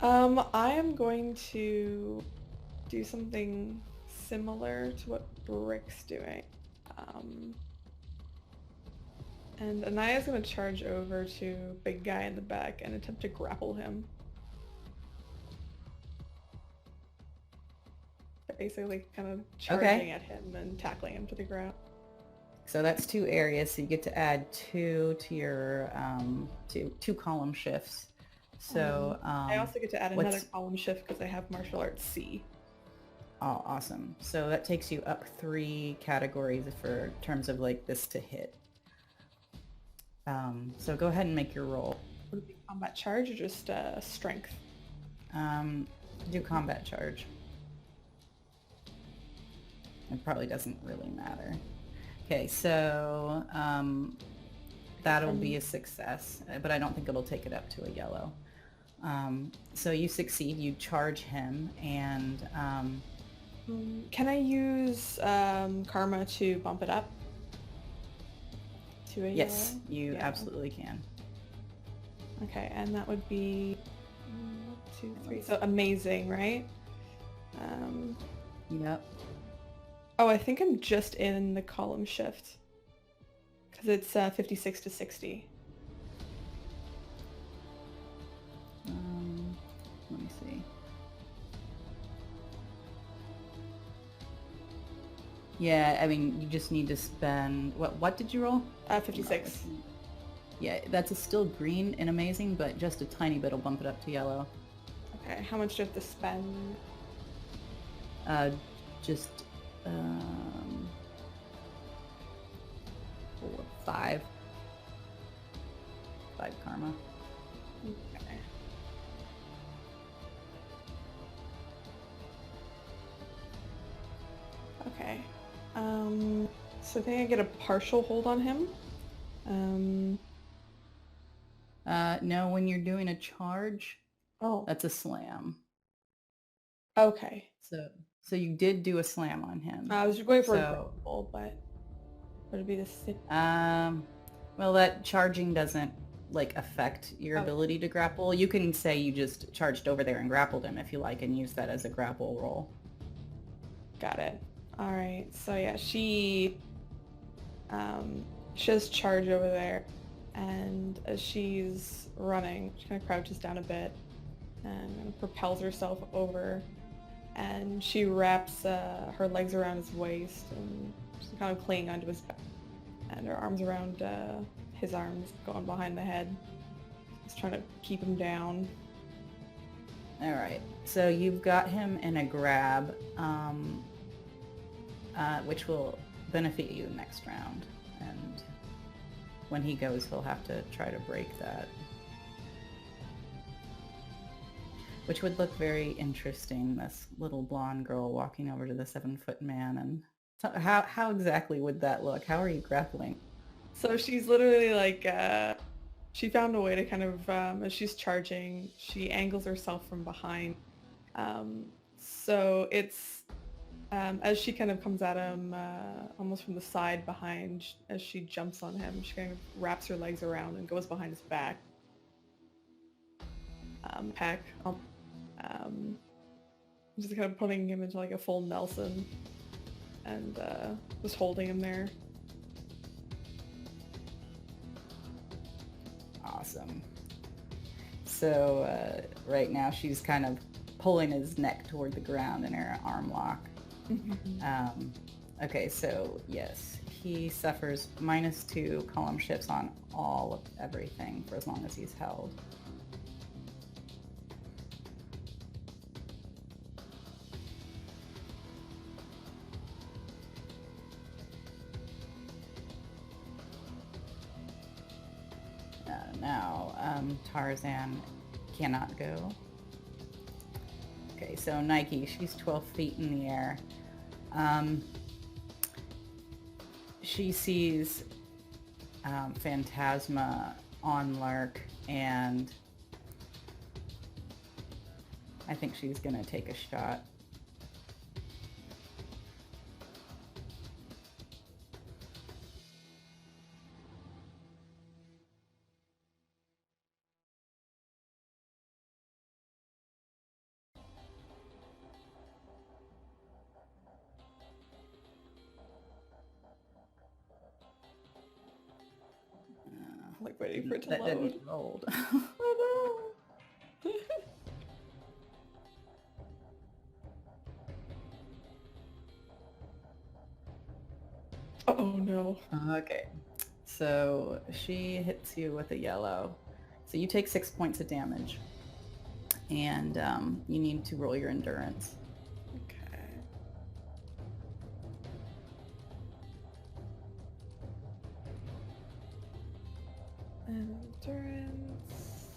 I am going to do something similar to what Brick's doing. And Anaya's going to charge over to big guy in the back and attempt to grapple him. Basically kind of charging at him and tackling him to the ground. So that's 2 areas. So you get to add 2 to your 2 column shifts. So I also get to add what's- another column shift because I have martial arts C. Oh, awesome. So that takes you up 3 categories for terms of like this to hit. So go ahead and make your roll. Would it be combat charge or just strength? Do combat charge. It probably doesn't really matter. Okay, so that'll be a success, but I don't think it'll take it up to a yellow. So you succeed, you charge him, and Can I use karma to bump it up? To a yes, yellow? you Yeah. absolutely can. Okay, and that would be 1, 2, 3. So amazing, right? Yep. Oh, I think I'm just in the column shift because it's 56 to 60. Let me see. Yeah, I mean, you just need to spend... What did you roll? 56. Yeah, that's still green and amazing, but just a tiny bit will bump it up to yellow. Okay, how much do I have to spend? Just 5 karma. Okay. Okay. So I think I get a partial hold on him. No, when you're doing a charge, Oh, that's a slam. okay. So you did do a slam on him. I was going for a So- grapple, but would it be the same? Well, that charging doesn't like affect your Oh. ability to grapple. You can say you just charged over there and grappled him if you like, and use that as a grapple roll. Got it. All right. So yeah, she does charge over there, and as she's running, she kind of crouches down a bit, and propels herself over, and she wraps her legs around his waist and she's kind of clinging onto his back, and her arms around his arms, going behind the head, just trying to keep him down. All right. So you've got him in a grab, which will benefit you next round. And when he goes, he'll have to try to break that. Which would look very interesting, this little blonde girl walking over to the 7-foot man. And so how exactly would that look? How are you grappling? So she's literally like, she found a way to kind of, as she's charging, she angles herself from behind. So it's, as she kind of comes at him, almost from the side behind, as she jumps on him, she kind of wraps her legs around and goes behind his back. Just kind of putting him into like a full Nelson and just holding him there. Awesome. So right now she's kind of pulling his neck toward the ground in her arm lock. Okay, so yes, he suffers -2 column shifts on all of everything for as long as he's held. Now, Tarzan cannot go. Okay, so Nike, she's 12 feet in the air. She sees Phantasma on Lark, and I think she's gonna take a shot. Like waiting for it to That load. didn't load. Oh no! Oh no. Okay, so she hits you with a yellow. So you take 6 points of damage, and you need to roll your endurance. Okay. Endurance.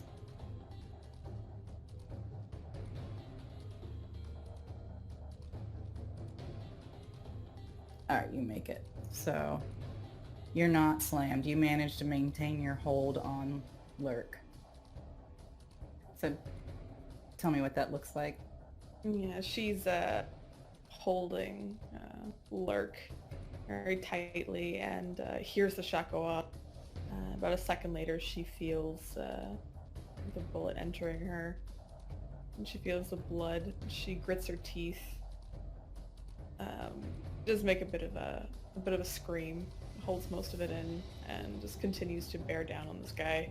All right, you make it. So you're not slammed. You managed to maintain your hold on Lurk. So tell me what that looks like. Yeah, she's holding Lurk very tightly and hears the shot go off. About a second later, she feels the bullet entering her, and she feels the blood. She grits her teeth. Does make a bit of a scream, holds most of it in, and just continues to bear down on this guy,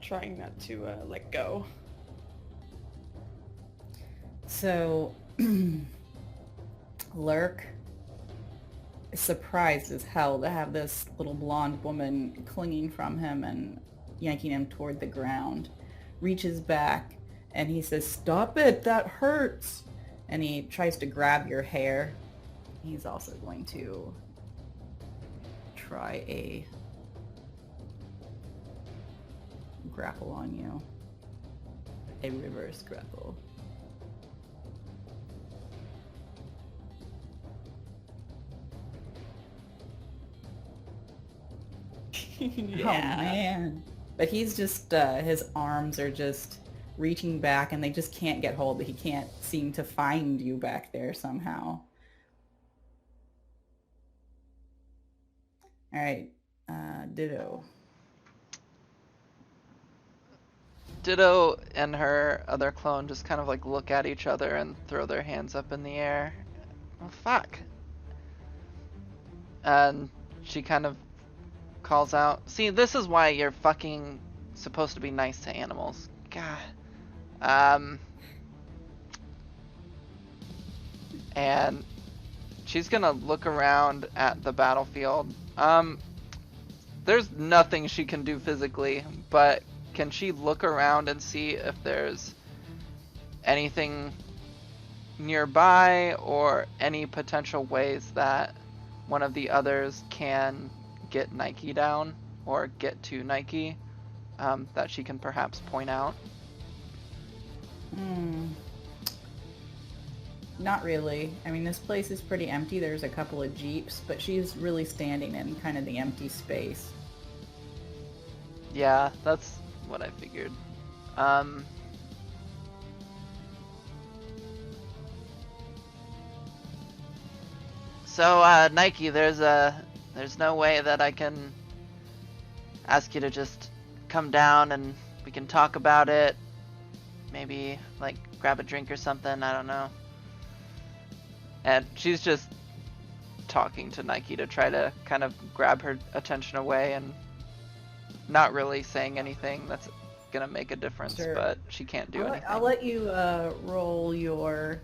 trying not to let go. So Lurk is surprised as hell to have this little blonde woman clinging from him and yanking him toward the ground. Reaches back and he says, "Stop it, that hurts." And he tries to grab your hair. He's also going to try a grapple on you. A reverse grapple. Yeah. Oh man. But he's just, his arms are just reaching back and they just can't get hold, but he can't seem to find you back there somehow. Alright, Ditto. Ditto and her other clone just kind of like look at each other and throw their hands up in the air. Oh fuck. And she kind of calls out, "See, this is why your fucking supposed to be nice to animals. God. And she's gonna look around at the battlefield. There's nothing she can do physically, but can she look around and see if there's anything nearby or any potential ways that one of the others can get Nike down or get to Nike, that she can perhaps point out? Not really. I mean, this place is pretty empty. There's a couple of jeeps, but she's really standing in kind of the empty space. Yeah, that's what I figured. So, Nike, there's no way that I can ask you to just come down and we can talk about it. Maybe, like, grab a drink or something, I don't know. And she's just talking to Nike to try to kind of grab her attention away and not really saying anything that's gonna make a difference, Sure. but she can't do anything. I'll let you roll your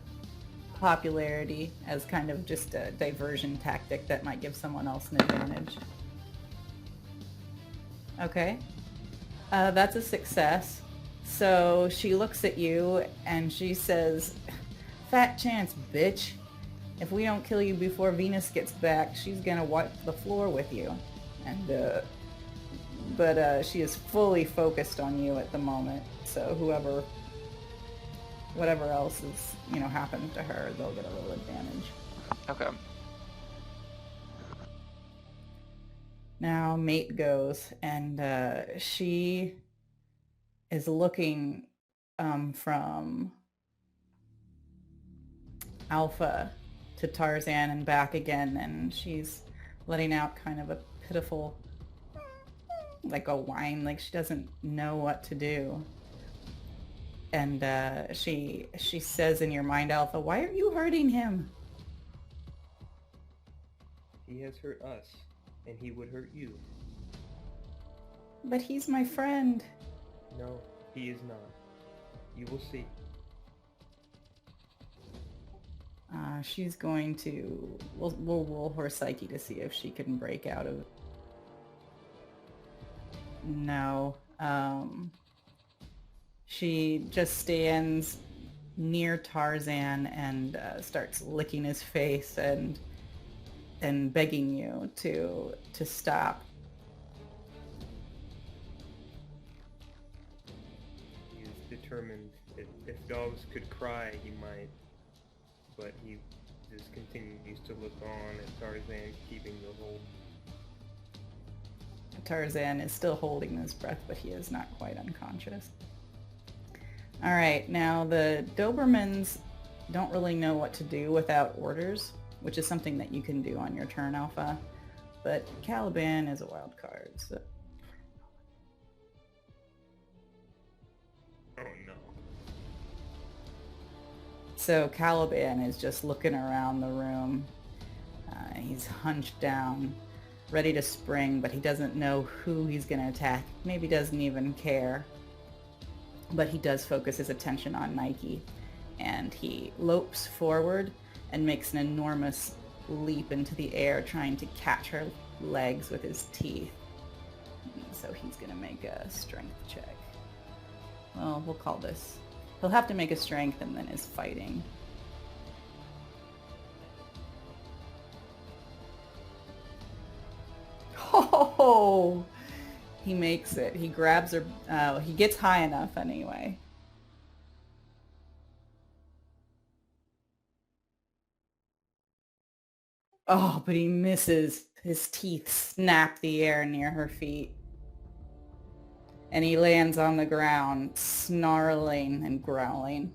popularity as kind of just a diversion tactic that might give someone else an advantage. Okay. That's a success. So she looks at you and she says, "Fat chance, bitch. If we don't kill you before Venus gets back, she's gonna wipe the floor with you." And but she is fully focused on you at the moment. So whatever else is, happened to her, they'll get a little advantage. Okay. Now Mate goes, and she is looking from Alpha to Tarzan and back again, and she's letting out kind of a pitiful, like a whine, like she doesn't know what to do. And she says in your mind, Alpha, "Why are you hurting him?" He has hurt us, and he would hurt you. "But he's my friend." No, he is not. You will see. She's going to... We'll roll her psyche to see if she can break out of... No. She just stands near Tarzan and starts licking his face and begging you to stop. He is determined. If dogs could cry, he might. But he just continues to look on, and Tarzan's keeping the hold. Tarzan is still holding his breath, but he is not quite unconscious. All right, now the Dobermans don't really know what to do without orders, which is something that you can do on your turn, Alpha. But Caliban is a wild card, so... Oh no. So Caliban is just looking around the room. He's hunched down, ready to spring, but he doesn't know who he's going to attack. Maybe doesn't even care. But he does focus his attention on Nike. And he lopes forward and makes an enormous leap into the air, trying to catch her legs with his teeth. So he's going to make a strength check. Well, we'll call this... He'll have to make a strength and then his fighting. Oh! He makes it. He grabs her. He gets high enough anyway. Oh, but he misses. His teeth snap the air near her feet. And he lands on the ground, snarling and growling.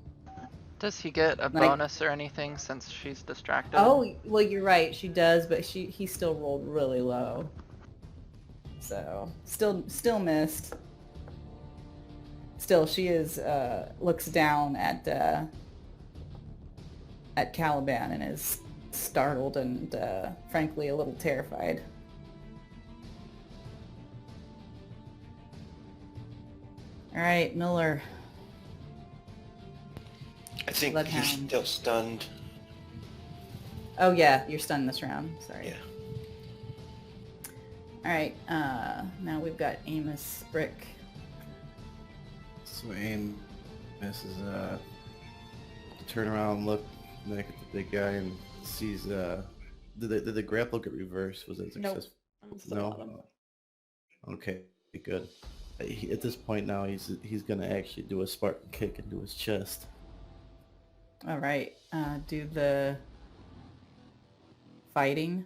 Does he get a bonus or anything since she's distracted? Oh, well, you're right. She does, but he still rolled really low. So, still missed. Still, she is looks down at Caliban and is startled and frankly a little terrified. Alright, Miller. I think he's Bloodhound. still stunned. Oh yeah, you're stunned this round. Sorry. Yeah. Alright, now we've got Amos Brick. So Amos is turn around and look back at the big guy and sees did the grapple get reversed? Was it Nope. successful? I'm still on him. No. Okay, good. At this point now, he's gonna actually do a Spartan kick into his chest. Alright, do the fighting.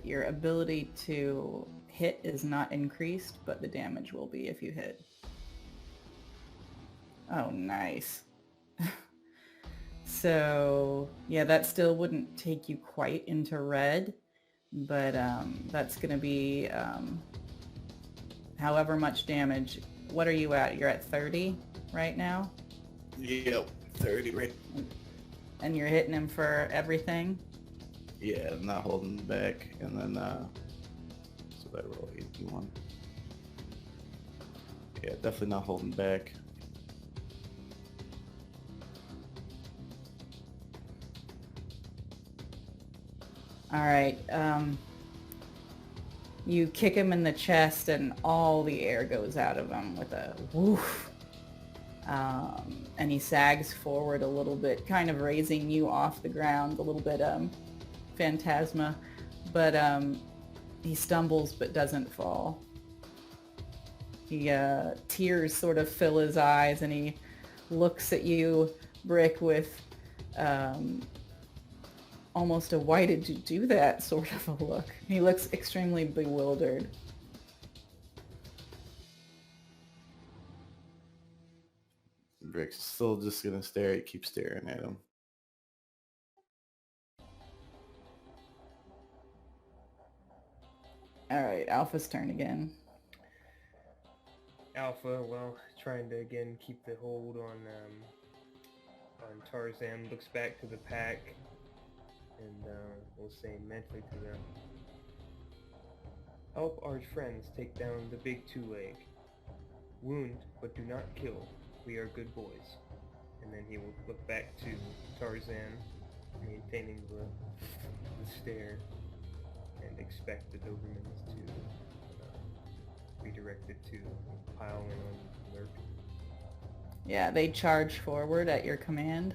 Your ability to hit is not increased, but the damage will be if you hit. Oh, nice. So, yeah, that still wouldn't take you quite into red, but that's going to be however much damage. What are you at? You're at 30 right now? Yep, 30 right. And you're hitting him for everything? Yeah, I'm not holding back, and then so that roll 81. Yeah, definitely not holding back. Alright, you kick him in the chest and all the air goes out of him with a woof. And he sags forward a little bit, kind of raising you off the ground a little bit, Phantasma. But he stumbles but doesn't fall. Tears sort of fill his eyes and he looks at you, Brick, with almost a "why did you do that" sort of a look. He looks extremely bewildered. Rick's still just gonna keep staring at him. Alright, Alpha's turn again. Alpha, well, trying to again keep the hold on Tarzan, looks back to the pack, and we'll say mentally to them, help our friends take down the big two-leg. Wound, but do not kill. We are good boys. And then he will look back to Tarzan, maintaining the stare, and expect the Dobermans to be directed to pile in on Lurk. Yeah, they charge forward at your command.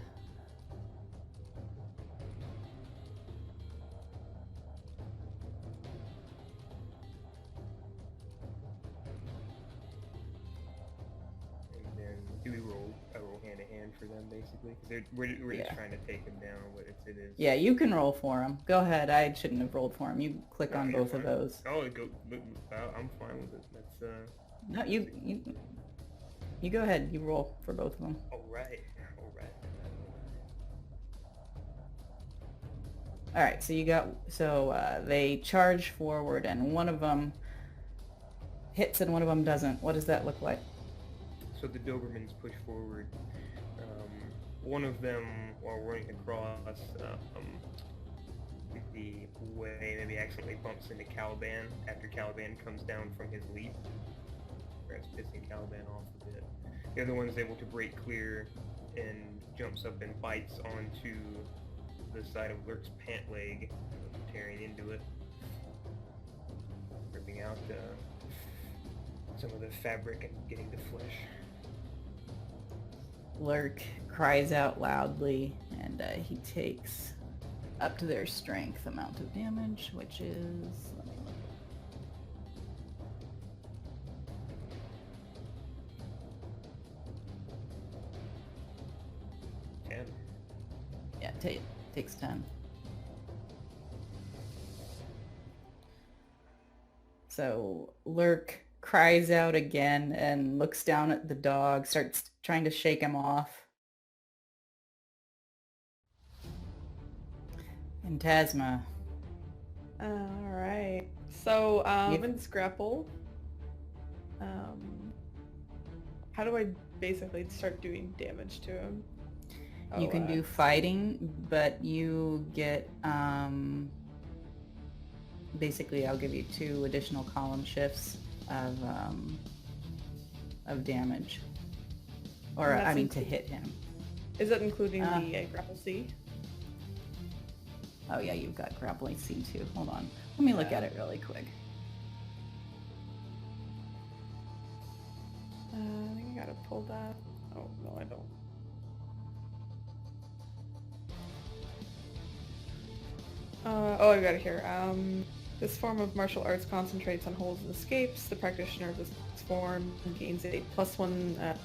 And then do we roll hand to hand for them basically? Because we're just trying to take him down, but it is. Yeah, you can roll for him. Go ahead. I shouldn't have rolled for him. You click on you're both of fine. those. Oh, I'm fine with it. That's No, you go ahead. You roll for both of them. all right. All right. So they charge forward, and one of them hits, and one of them doesn't. What does that look like? So the Dobermans push forward. One of them, while running across the way, maybe accidentally bumps into Caliban after Caliban comes down from his leap, perhaps pissing Caliban off a bit. The other one's able to break clear and jumps up and bites onto the side of Lurk's pant leg, tearing into it, ripping out some of the fabric and getting the flesh. Lurk cries out loudly, and he takes up to their strength amount of damage, which is, let me look. Yeah, takes 10. So Lurk cries out again and looks down at the dog, starts trying to shake him off. Phantasma. Alright. So, in Scrapple, how do I basically start doing damage to him? You can do fighting, but you get, basically I'll give you 2 additional column shifts of damage. Or, And that's I mean, to hit him. Is that including the grapple C? Oh yeah, you've got grappling C too. Hold on. Let me look at it really quick. I think I gotta pull that. Oh, no, I don't. I got it here. This form of martial arts concentrates on holds and escapes. The practitioner of this form gains a +1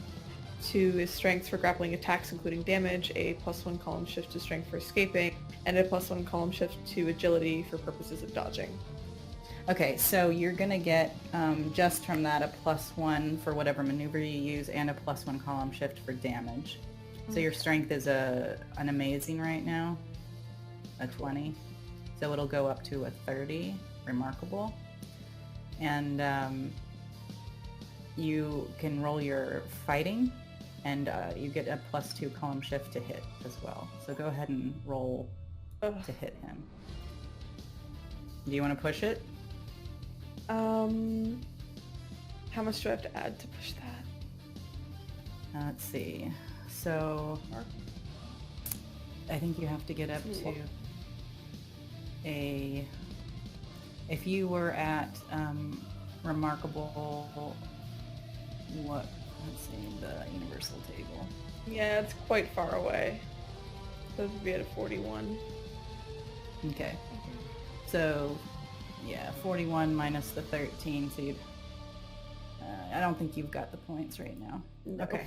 to his strength for grappling attacks, including damage, a +1 column shift to strength for escaping, and a +1 column shift to agility for purposes of dodging. Okay, so you're gonna get just from that a +1 for whatever maneuver you use, and a +1 column shift for damage. So your strength is an amazing right now, a 20. So it'll go up to a 30, remarkable. And you can roll your fighting, and you get a +2 column shift to hit as well. So go ahead and roll to hit him. Do you want to push it? How much do I have to add to push that? Let's see. So I think you have to get up to a... If you were at remarkable... What? Let's see, the universal table. Yeah, it's quite far away. So it would be at a 41. Okay. So, yeah, 41 minus the 13, so you'd... I don't think you've got the points right now. No. Okay.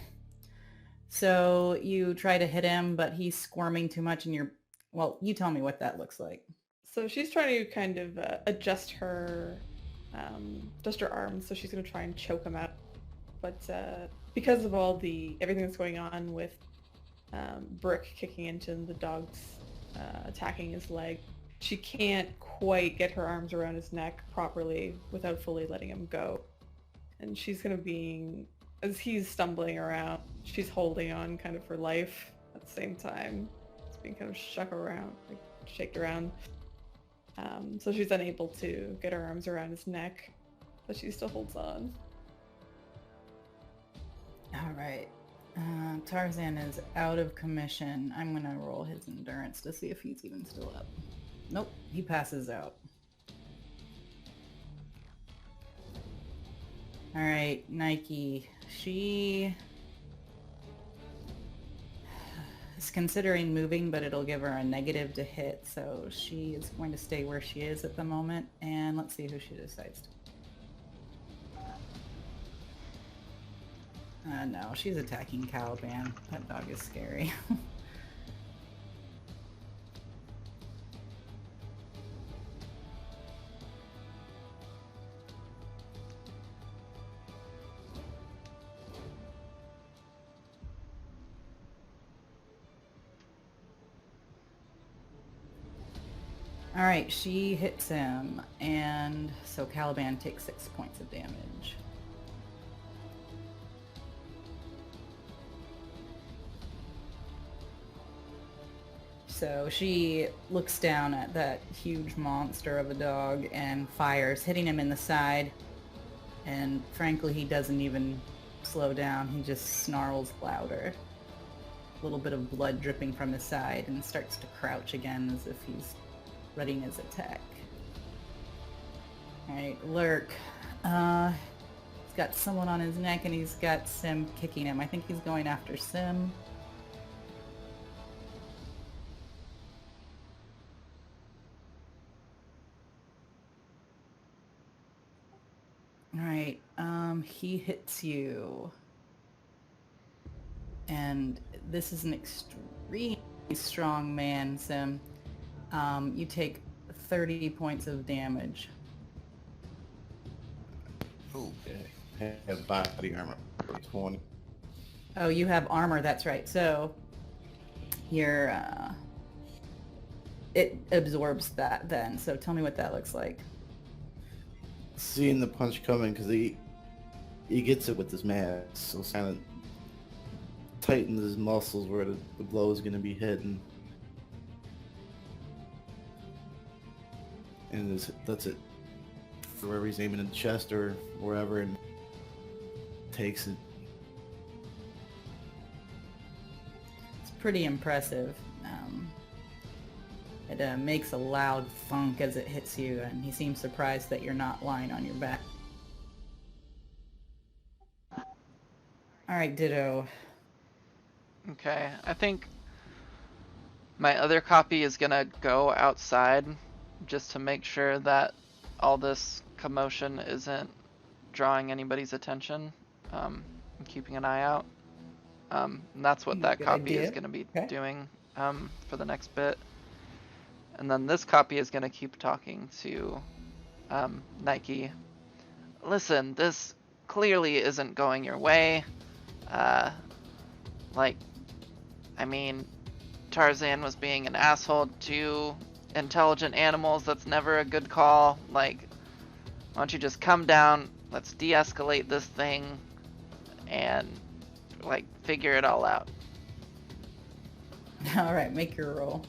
So you try to hit him, but he's squirming too much and you're... Well, you tell me what that looks like. So she's trying to kind of adjust her arms, so she's going to try and choke him out. But because of everything that's going on with Brick kicking into the dogs attacking his leg, she can't quite get her arms around his neck properly without fully letting him go. And she's going to be, as he's stumbling around, she's holding on kind of for life at the same time. It's being kind of shaked around. So she's unable to get her arms around his neck, but she still holds on. All right. Tarzan is out of commission. I'm going to roll his endurance to see if he's even still up. Nope, he passes out. All right, Nike. She is considering moving, but it'll give her a negative to hit, so she is going to stay where she is at the moment, and let's see who she decides to. No, she's attacking Caliban. That dog is scary. Alright, she hits him, and so Caliban takes 6 points of damage. So she looks down at that huge monster of a dog and fires, hitting him in the side. And frankly, he doesn't even slow down. He just snarls louder. A little bit of blood dripping from his side, and starts to crouch again as if he's readying his attack. Alright, Lurk. He's got someone on his neck and he's got Sim kicking him. I think he's going after Sim. Alright, he hits you. And this is an extremely strong man, Sim. You take 30 points of damage. Ooh. Yeah, have body armor for 20. Oh, you have armor, that's right. So, your, it absorbs that then. So tell me what that looks like. Seeing the punch coming, because he gets it with his mask, so kind of tightens his muscles where the blow is going to be hitting. And that's it. Wherever he's aiming in the chest or wherever, and takes it. It's pretty impressive. It makes a loud thunk as it hits you, and he seems surprised that you're not lying on your back. Alright, Ditto. Okay, I think my other copy is gonna go outside just to make sure that all this commotion isn't drawing anybody's attention. I'm keeping an eye out. And that's what that Good copy is idea. gonna be Okay. doing for the next bit. And then this copy is gonna keep talking to Nike. Listen, this clearly isn't going your way. Like, I mean, Tarzan was being an asshole to intelligent animals. That's never a good call. Like, why don't you just come down, let's de-escalate this thing, and, like, figure it all out. Alright, make your roll.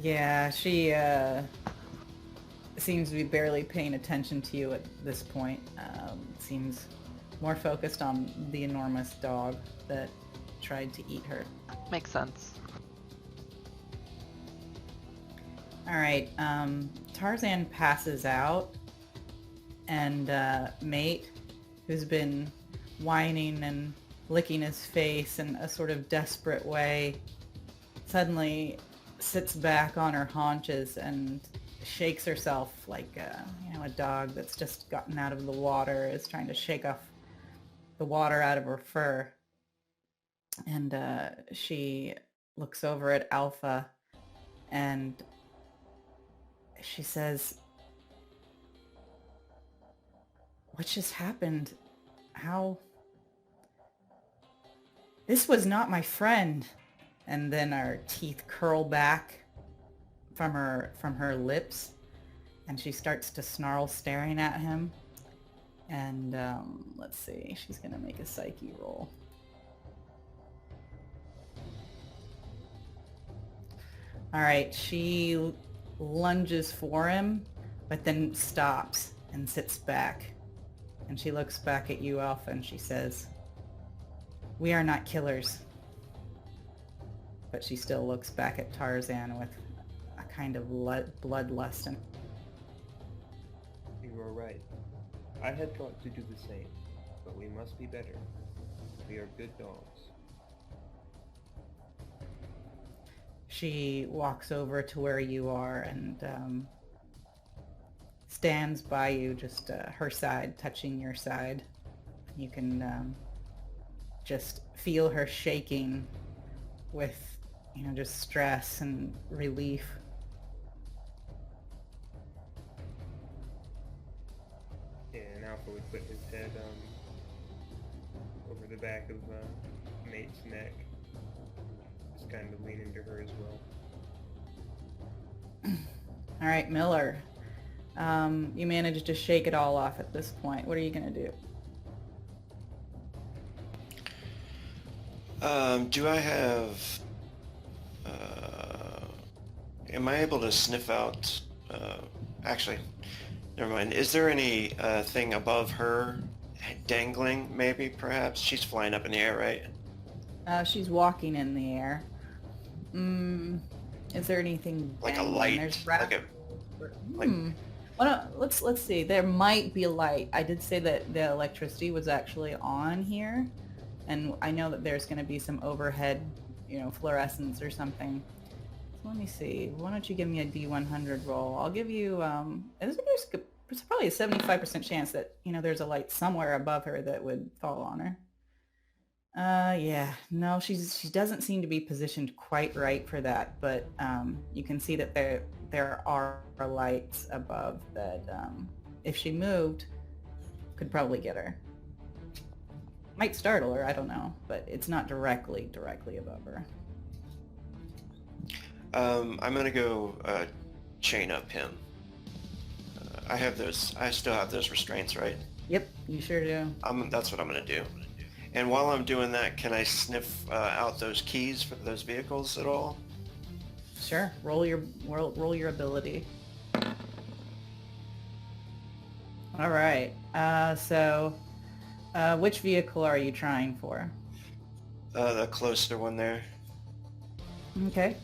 Yeah, she seems to be barely paying attention to you at this point. Seems more focused on the enormous dog that tried to eat her. Makes sense. Alright, Tarzan passes out, and Mate, who's been whining and licking his face in a sort of desperate way, suddenly sits back on her haunches and shakes herself like a dog that's just gotten out of the water is trying to shake off the water out of her fur. And she looks over at Alpha and she says, "What just happened? How? This was not my friend." And then her teeth curl back from her lips, and she starts to snarl, staring at him. And let's see, she's gonna make a psyche roll. All right, she lunges for him, but then stops and sits back. And she looks back at you, Alpha, and she says, "We are not killers." But she still looks back at Tarzan with a kind of bloodlust. And You are right. I had thought to do the same, but we must be better. We are good dogs. she walks over to where you are and stands by you, just her side touching your side. You can just feel her shaking with, just stress and relief. Yeah, and Alpha would put his head over the back of Mate's neck. Just kind of lean into her as well. All right, Miller. You managed to shake it all off at this point. What are you going to do? Do I have... am I able to sniff out... actually, never mind. Is there any thing above her dangling, maybe, perhaps? She's flying up in the air, right? She's walking in the air. Is there anything Like a dangling? light? There's Like a... Like, Well, no, let's see. There might be a light. I did say that the electricity was actually on here, and I know that there's going to be some overhead, fluorescence or something. So let me see. Why don't you give me a D100 roll? I'll give you. There's probably a 75% chance that there's a light somewhere above her that would fall on her. Yeah, no, she doesn't seem to be positioned quite right for that, but you can see that there are lights above that if she moved, could probably get her. Might startle her, I don't know, but it's not directly above her. I'm gonna go chain up him. I still have those restraints, right? Yep, you sure do. That's what I'm gonna do. And while I'm doing that, can I sniff out those keys for those vehicles at all? Sure. Roll your ability. All right. Which vehicle are you trying for? The closer one there. Okay.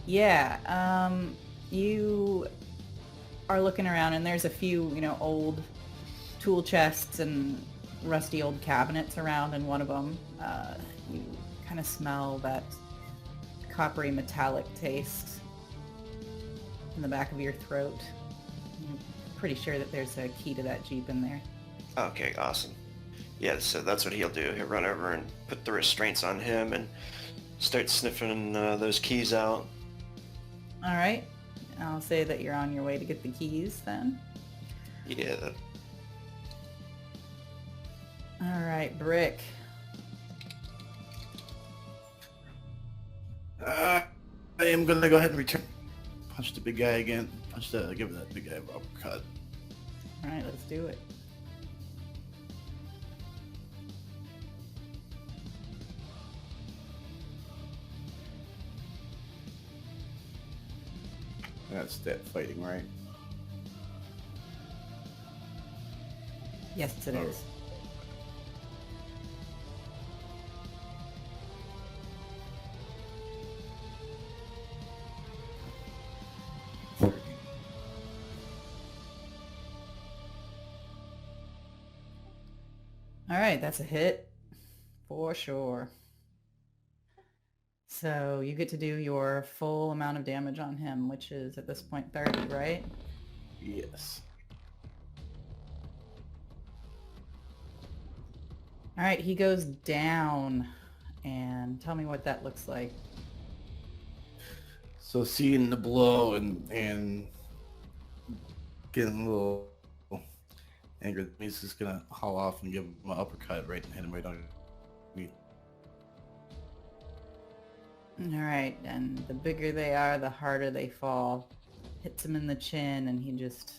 Yeah. You are looking around, and there's a few, old tool chests and rusty old cabinets around, and one of them, you kind of smell that coppery metallic taste in the back of your throat. I'm pretty sure that there's a key to that Jeep in there. Okay, awesome. Yeah, so that's what he'll do. He'll run over and put the restraints on him and start sniffing those keys out. All right. I'll say that you're on your way to get the keys then. Yeah. All right, Brick. I am gonna go ahead and return. Punch the big guy again. Give that big guy a uppercut. All right, let's do it. That's that fighting, right? Yes, it is. All right, that's a hit for sure. So you get to do your full amount of damage on him, which is at this point 30, right? Yes. All right, he goes down, and tell me what that looks like. So seeing the blow and getting a little angry, he's just gonna haul off and give him an uppercut right and hit him right on the knee. All right, and the bigger they are, the harder they fall. Hits him in the chin, and he just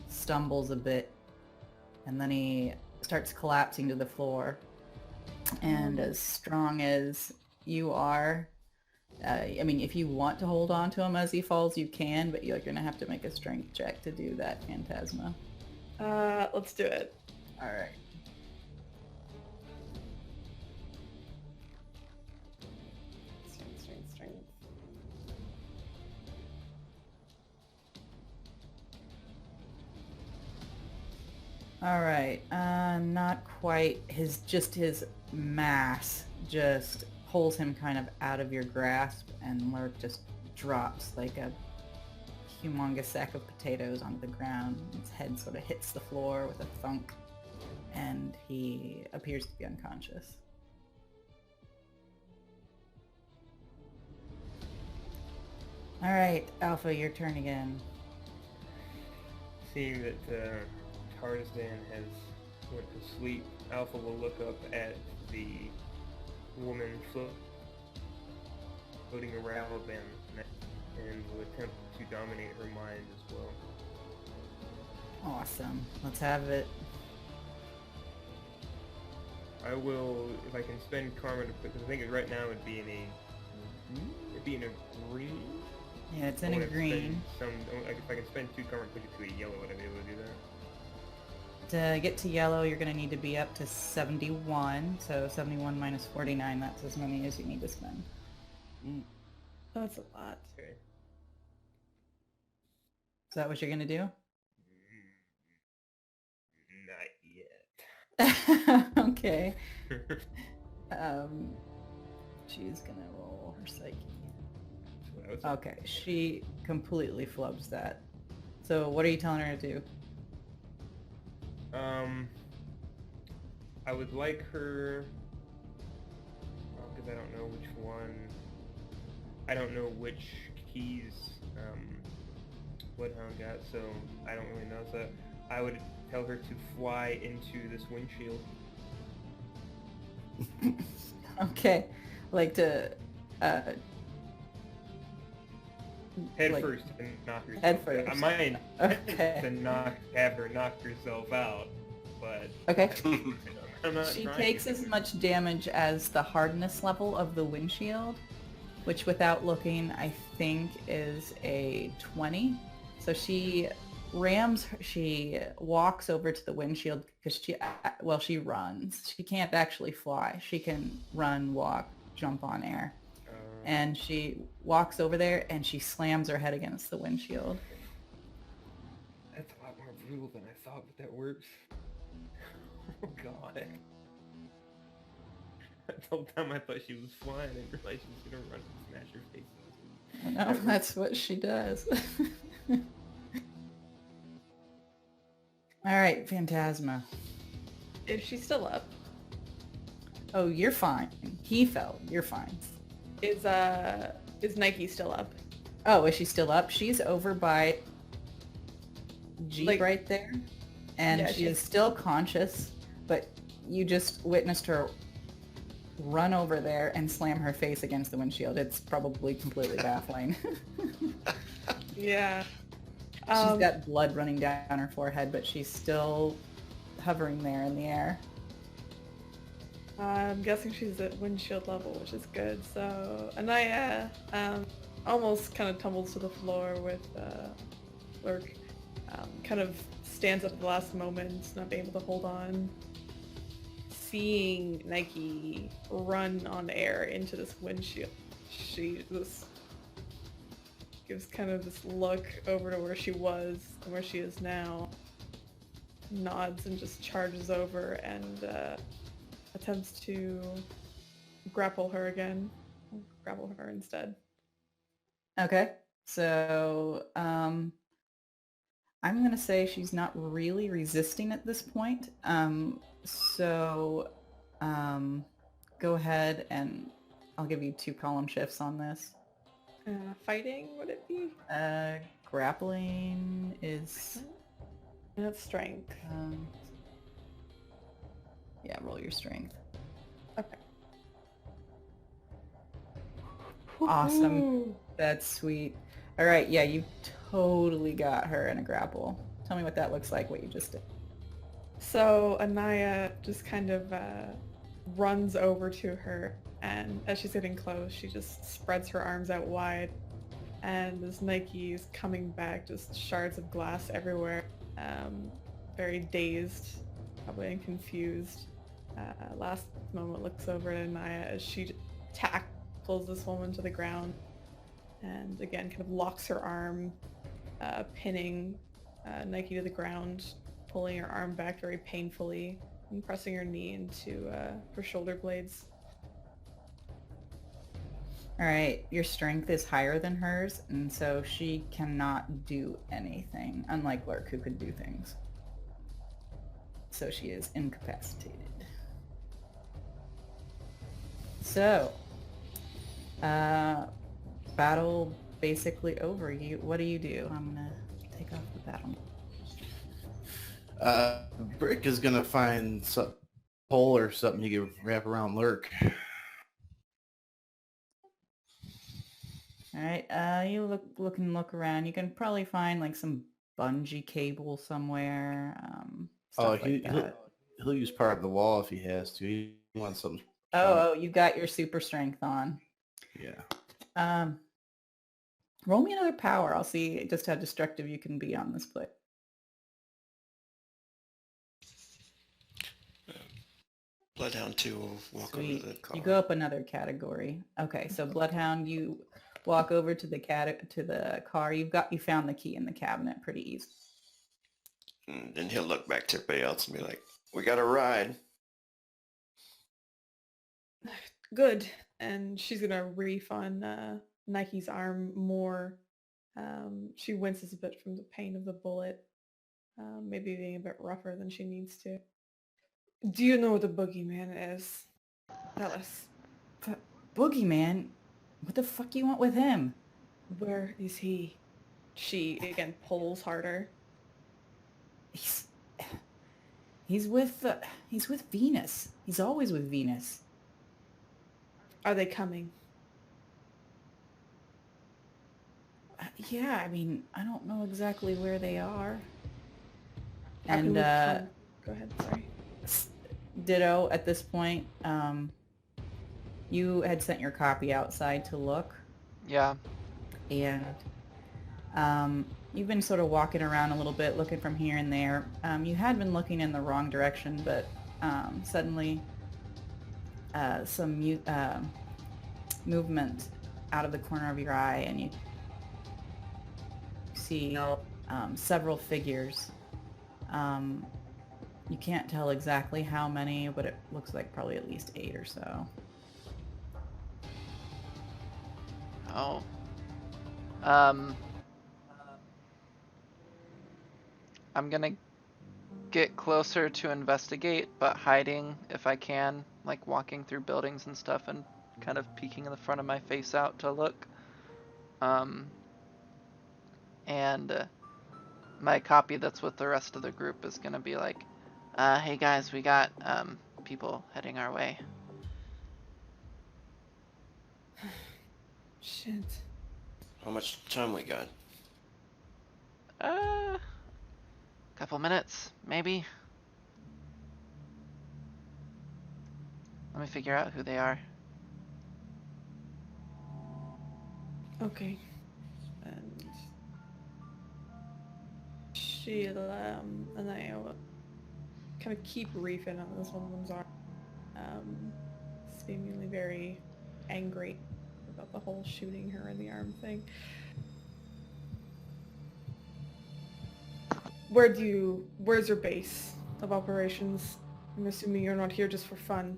stumbles a bit, and then he starts collapsing to the floor. And as strong as you are, I mean, if you want to hold on to him as he falls, you can, but you're going to have to make a strength check to do that, Phantasma. Let's do it. All right. Strength. All right. Not quite. His mass just pulls him kind of out of your grasp, and Lurk just drops like a humongous sack of potatoes onto the ground. His head sort of hits the floor with a thunk, and he appears to be unconscious. All right, Alpha, your turn again. Seeing that Tarzan has went to sleep, Alpha will look up at the woman floating around and will attempt to dominate her mind as well. Awesome. Let's have it. I will, if I can spend karma to put, because I think right now it'd be in a green. Yeah, it's in a green. If I can spend 2 karma and push it to a yellow, would I be able to do that? To get to yellow, you're going to need to be up to 71. So 71 minus 49, that's as many as you need to spend. That's a lot. Okay. Is that what you're going to do? Not yet. Okay. She's going to roll her psyche. Okay, she completely flubs that. So what are you telling her to do? I would like her, because I don't know which one, I don't know which keys Bloodhound got, so I don't really know, so I would tell her to fly into this windshield. Okay, like to, Head like, first and knock herself head first. I might Okay. to have her knock herself out, but Okay. I'm not She trying takes to. as much damage as the hardness level of the windshield, which without looking, I think is a 20. So she she walks over to the windshield because she runs. She can't actually fly. She can run, walk, jump on air. And she walks over there and she slams her head against the windshield. That's a lot more brutal than I thought, but that works. Oh god. The whole time I thought she was flying, I didn't realize she was gonna run and smash her face. No, that's what she does. All right, Phantasma. Is she still up? Oh, you're fine. He fell. You're fine. Is Nike still up? Oh, is she still up? She's over by Jeep Like- right there. And Yeah, she is she's- still conscious, but you just witnessed her run over there and slam her face against the windshield. It's probably completely baffling. Yeah. She's got blood running down her forehead, but she's still hovering there in the air. I'm guessing she's at windshield level, which is good. So Anaya almost kind of tumbles to the floor with Lurk. Kind of stands up at the last moment, not being able to hold on. Seeing Nike run on air into this windshield, she just gives kind of this look over to where she was and where she is now, nods and just charges over and attempts to grapple her again. Grapple her instead. Okay, so I'm gonna say she's not really resisting at this point. So go ahead and I'll give you 2 column shifts on this. Fighting, would it be? Grappling is That's strength. yeah, roll your strength. Okay. Awesome. That's sweet. All right, yeah, you totally got her in a grapple. Tell me what that looks like, what you just did. So Anaya just kind of runs over to her, and as she's getting close, she just spreads her arms out wide, and as Nike is coming back, just shards of glass everywhere, very dazed, probably and confused. Last moment looks over at Anaya as she tackles this woman to the ground, and again kind of locks her arm, pinning Nike to the ground, pulling her arm back very painfully and pressing her knee into her shoulder blades. All right, your strength is higher than hers, and so she cannot do anything, unlike Lurk, who could do things. So she is incapacitated. So, battle basically over. What do you do? I'm gonna take off the battle. Brick is gonna find some pole or something you can wrap around Lurk. All right, you look around. You can probably find like some bungee cable somewhere. Stuff like that. He'll use part of the wall if he has to. He wants something. Oh, you got your super strength on. Yeah. Roll me another power. I'll see just how destructive you can be on this play. Bloodhound 2 will walk over Sweet. to the car. You go up another category. Okay, so Bloodhound, you walk over to the car. You found the key in the cabinet pretty easy. And then he'll look back to everybody else and be like, "We got a ride." Good. And she's gonna reef on Nike's arm more. She winces a bit from the pain of the bullet, maybe being a bit rougher than she needs to. Do you know what the Boogeyman is? Tell us. Boogeyman? What the fuck you want with him? Where is he? She again pulls harder. He's with Venus. He's always with Venus. Are they coming? Yeah, I mean, I don't know exactly where they are. How can And we come? Go ahead, sorry. ditto at this point. You had sent your copy outside to look, Yeah. and You've been sort of walking around a little bit, looking from here and there. You had been looking in the wrong direction, but suddenly some movement out of the corner of your eye, and you see several figures. You can't tell exactly how many, but it looks like probably at least 8 or so. Oh. I'm gonna get closer to investigate, but hiding if I can, like walking through buildings and stuff and kind of peeking in the front of my face out to look. And my copy that's with the rest of the group is gonna be like, hey guys, we got people heading our way. Shit. How much time we got? Couple minutes, maybe. Let me figure out who they are. Okay. And she'll, and I'll kind of keep reefing on this woman's arm. Seemingly very angry about the whole shooting her in the arm thing. Where's your base of operations? I'm assuming you're not here just for fun.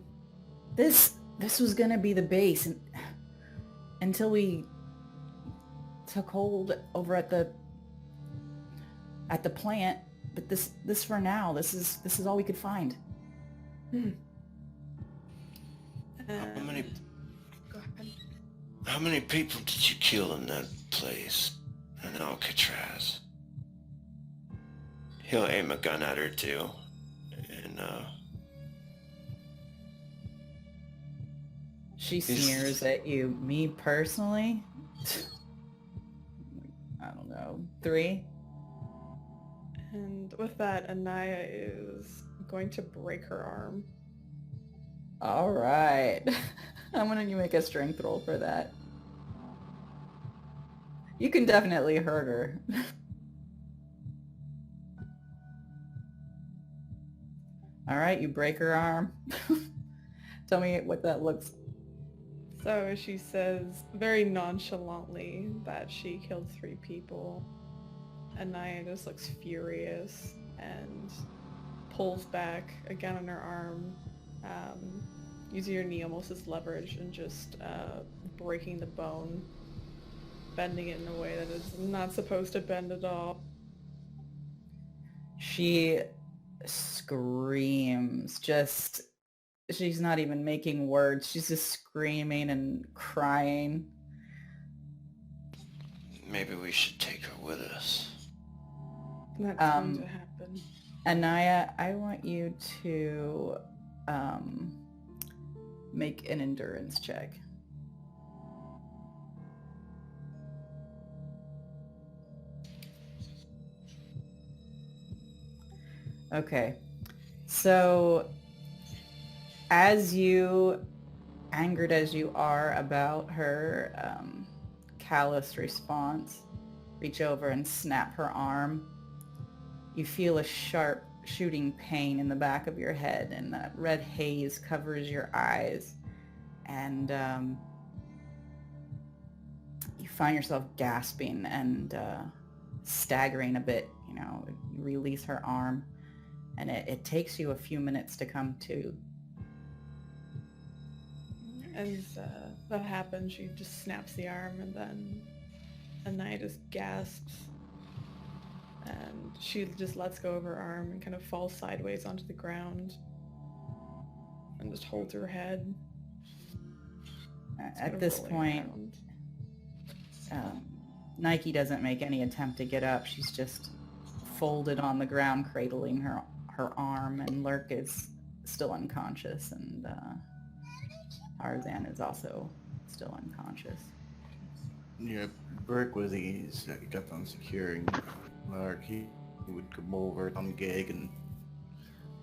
This was gonna be the base until we took hold over at the plant. But this for now, this is all we could find. How many people did you kill in that place? In Alcatraz? He'll aim a gun at her too. And She sneers at you. Me personally? I don't know. 3? And with that, Anaya is going to break her arm. All right. I'm gonna you make a strength roll for that. You can definitely hurt her. All right, you break her arm. Tell me what that looks. So she says very nonchalantly that she killed 3 people. Anaya just looks furious and pulls back again on her arm, using her knee almost as leverage and just breaking the bone, bending it in a way that is not supposed to bend at all. She screams. She's not even making words. She's just screaming and crying. maybe we should take her with us. That's going to happen. Anaya, I want you to make an endurance check. Okay, so as you, angered as you are about her callous response, reach over and snap her arm, you feel a sharp shooting pain in the back of your head, and that red haze covers your eyes, and you find yourself gasping and staggering a bit. You know, you release her arm, and it takes you a few minutes to come to. As that happens, she just snaps the arm, and then Anaya just gasps, and she just lets go of her arm and kind of falls sideways onto the ground and just holds her head. At this point, Nike doesn't make any attempt to get up. She's just folded on the ground, cradling her arm, and Lurk is still unconscious, and Tarzan is also still unconscious. Yeah, Burke was easy. He kept on securing Lark. He would come over, gag, and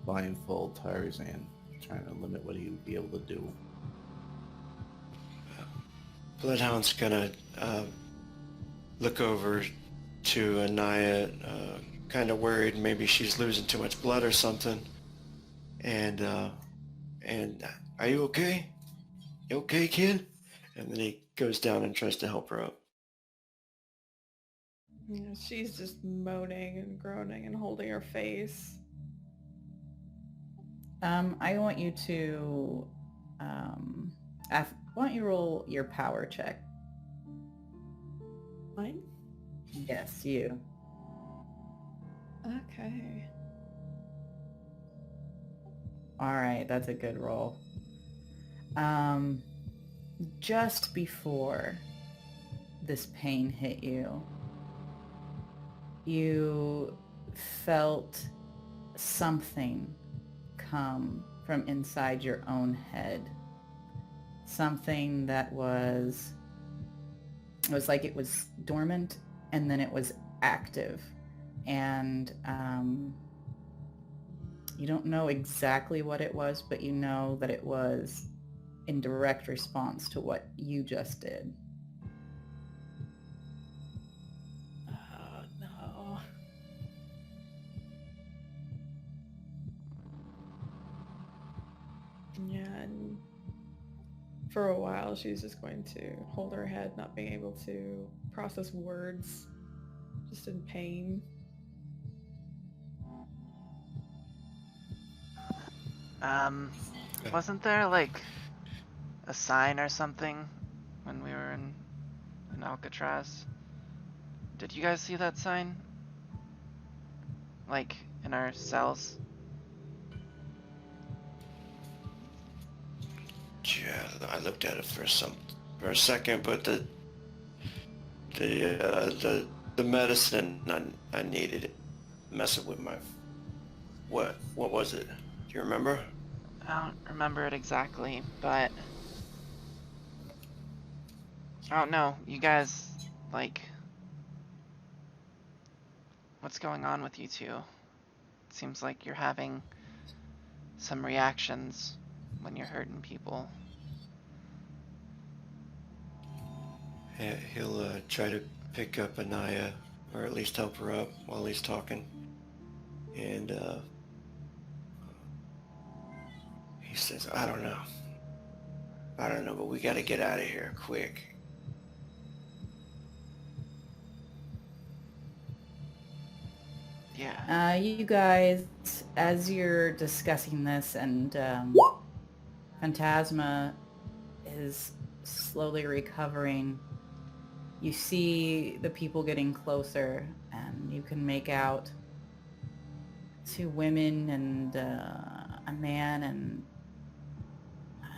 blindfold Tarzan, trying to limit what he would be able to do. Bloodhound's gonna look over to Anaya, kind of worried maybe she's losing too much blood or something. And are you okay? You okay, kid? And then he goes down and tries to help her up. Yeah, she's just moaning and groaning and holding her face. I want you to, why don't you roll your power check? Mine? Yes, you. Okay. All right, that's a good roll. Just before this pain hit you, you felt something come from inside your own head. Something that was, it was like it was dormant and then it was active. And you don't know exactly what it was, but you know that it was in direct response to what you just did. Oh no. Yeah, and for a while she's just going to hold her head, not being able to process words, just in pain. Wasn't there like a sign or something when we were in Alcatraz? Did you guys see that sign? Like in our cells? Yeah, I looked at it for a second, but the medicine I needed it messing with my what was it? Do you remember? I don't remember it exactly, but I don't know. You guys, like, what's going on with you two? It seems like you're having some reactions when you're hurting people. He'll try to pick up Anaya, or at least help her up while he's talking. And he says, I don't know, but we gotta get out of here quick. Yeah. You guys, as you're discussing this and Phantasma is slowly recovering, you see the people getting closer and you can make out two women and a man and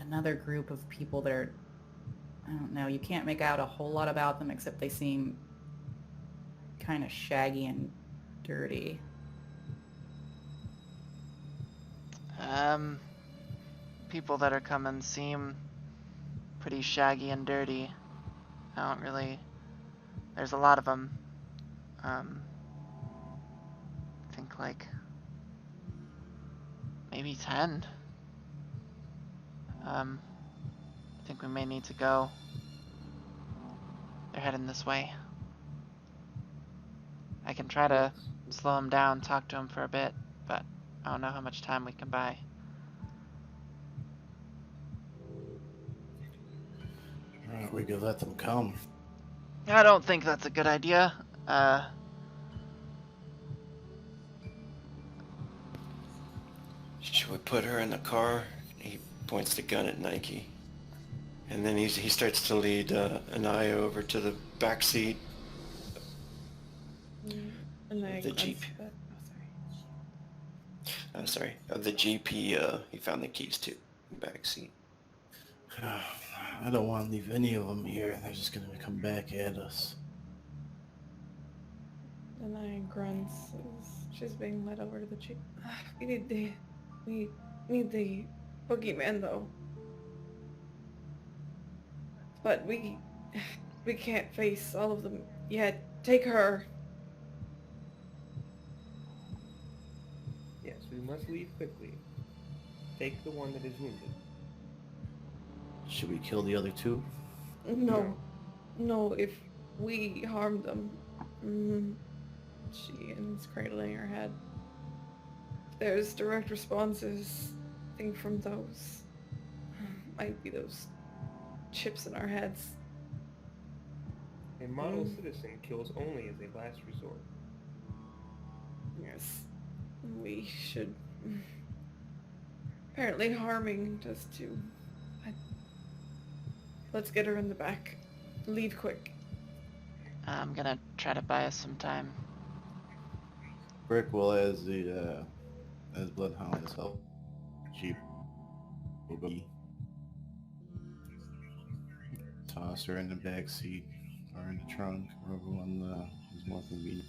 another group of people that are, I don't know, you can't make out a whole lot about them except they seem kind of shaggy and dirty. People that are coming seem pretty shaggy and dirty. I don't really... There's a lot of them. I think like maybe 10. I think we may need to go. They're heading this way. I can try to slow him down, talk to him for a bit, but I don't know how much time we can buy. We could let them come. I don't think that's a good idea. Should we put her in the car? He points the gun at Nike. And then he starts to lead Anaya over to the back seat. And I The grunts, Jeep. but, Sorry, of the Jeep. He found the keys to the back seat. I don't want to leave any of them here. They're just going to come back at us. And I grunts as she's being led over to the Jeep. We need the Boogeyman though. But we can't face all of them yet. Take her. Yes, we must leave quickly. Take the one that is wounded. Should we kill the other two? No, if we harm them, She is cradling her head. There's direct responses, I think, from those. Might be those chips in our heads. A model citizen kills only as a last resort. Yes. We should... Apparently harming us too. Let's get her in the back. Leave quick. I'm gonna try to buy us some time. Brick will, as Bloodhound is help Jeep will go toss her in the back seat or in the trunk, wherever one is more convenient.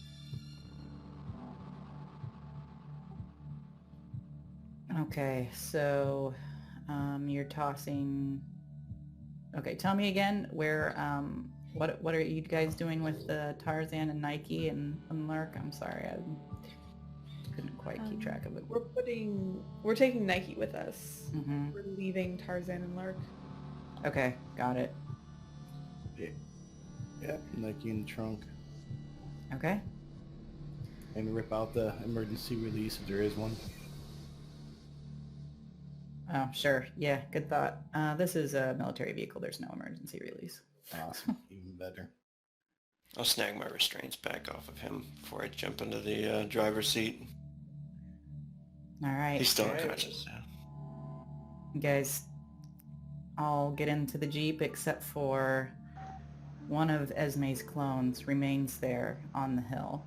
Okay, so you're tossing. Okay, tell me again where. What are you guys doing with the Tarzan and Nike and Lurk? I'm sorry, I couldn't quite keep track of it. We're taking Nike with us. Mm-hmm. We're leaving Tarzan and Lark. Okay, got it. Yeah, Nike in the trunk. Okay. And rip out the emergency release if there is one. Oh, sure. Yeah, good thought. This is a military vehicle. There's no emergency release. Awesome. Even better. I'll snag my restraints back off of him before I jump into the driver's seat. All right. He's still unconscious. Yeah. You guys all get into the Jeep except for one of Esme's clones remains there on the hill.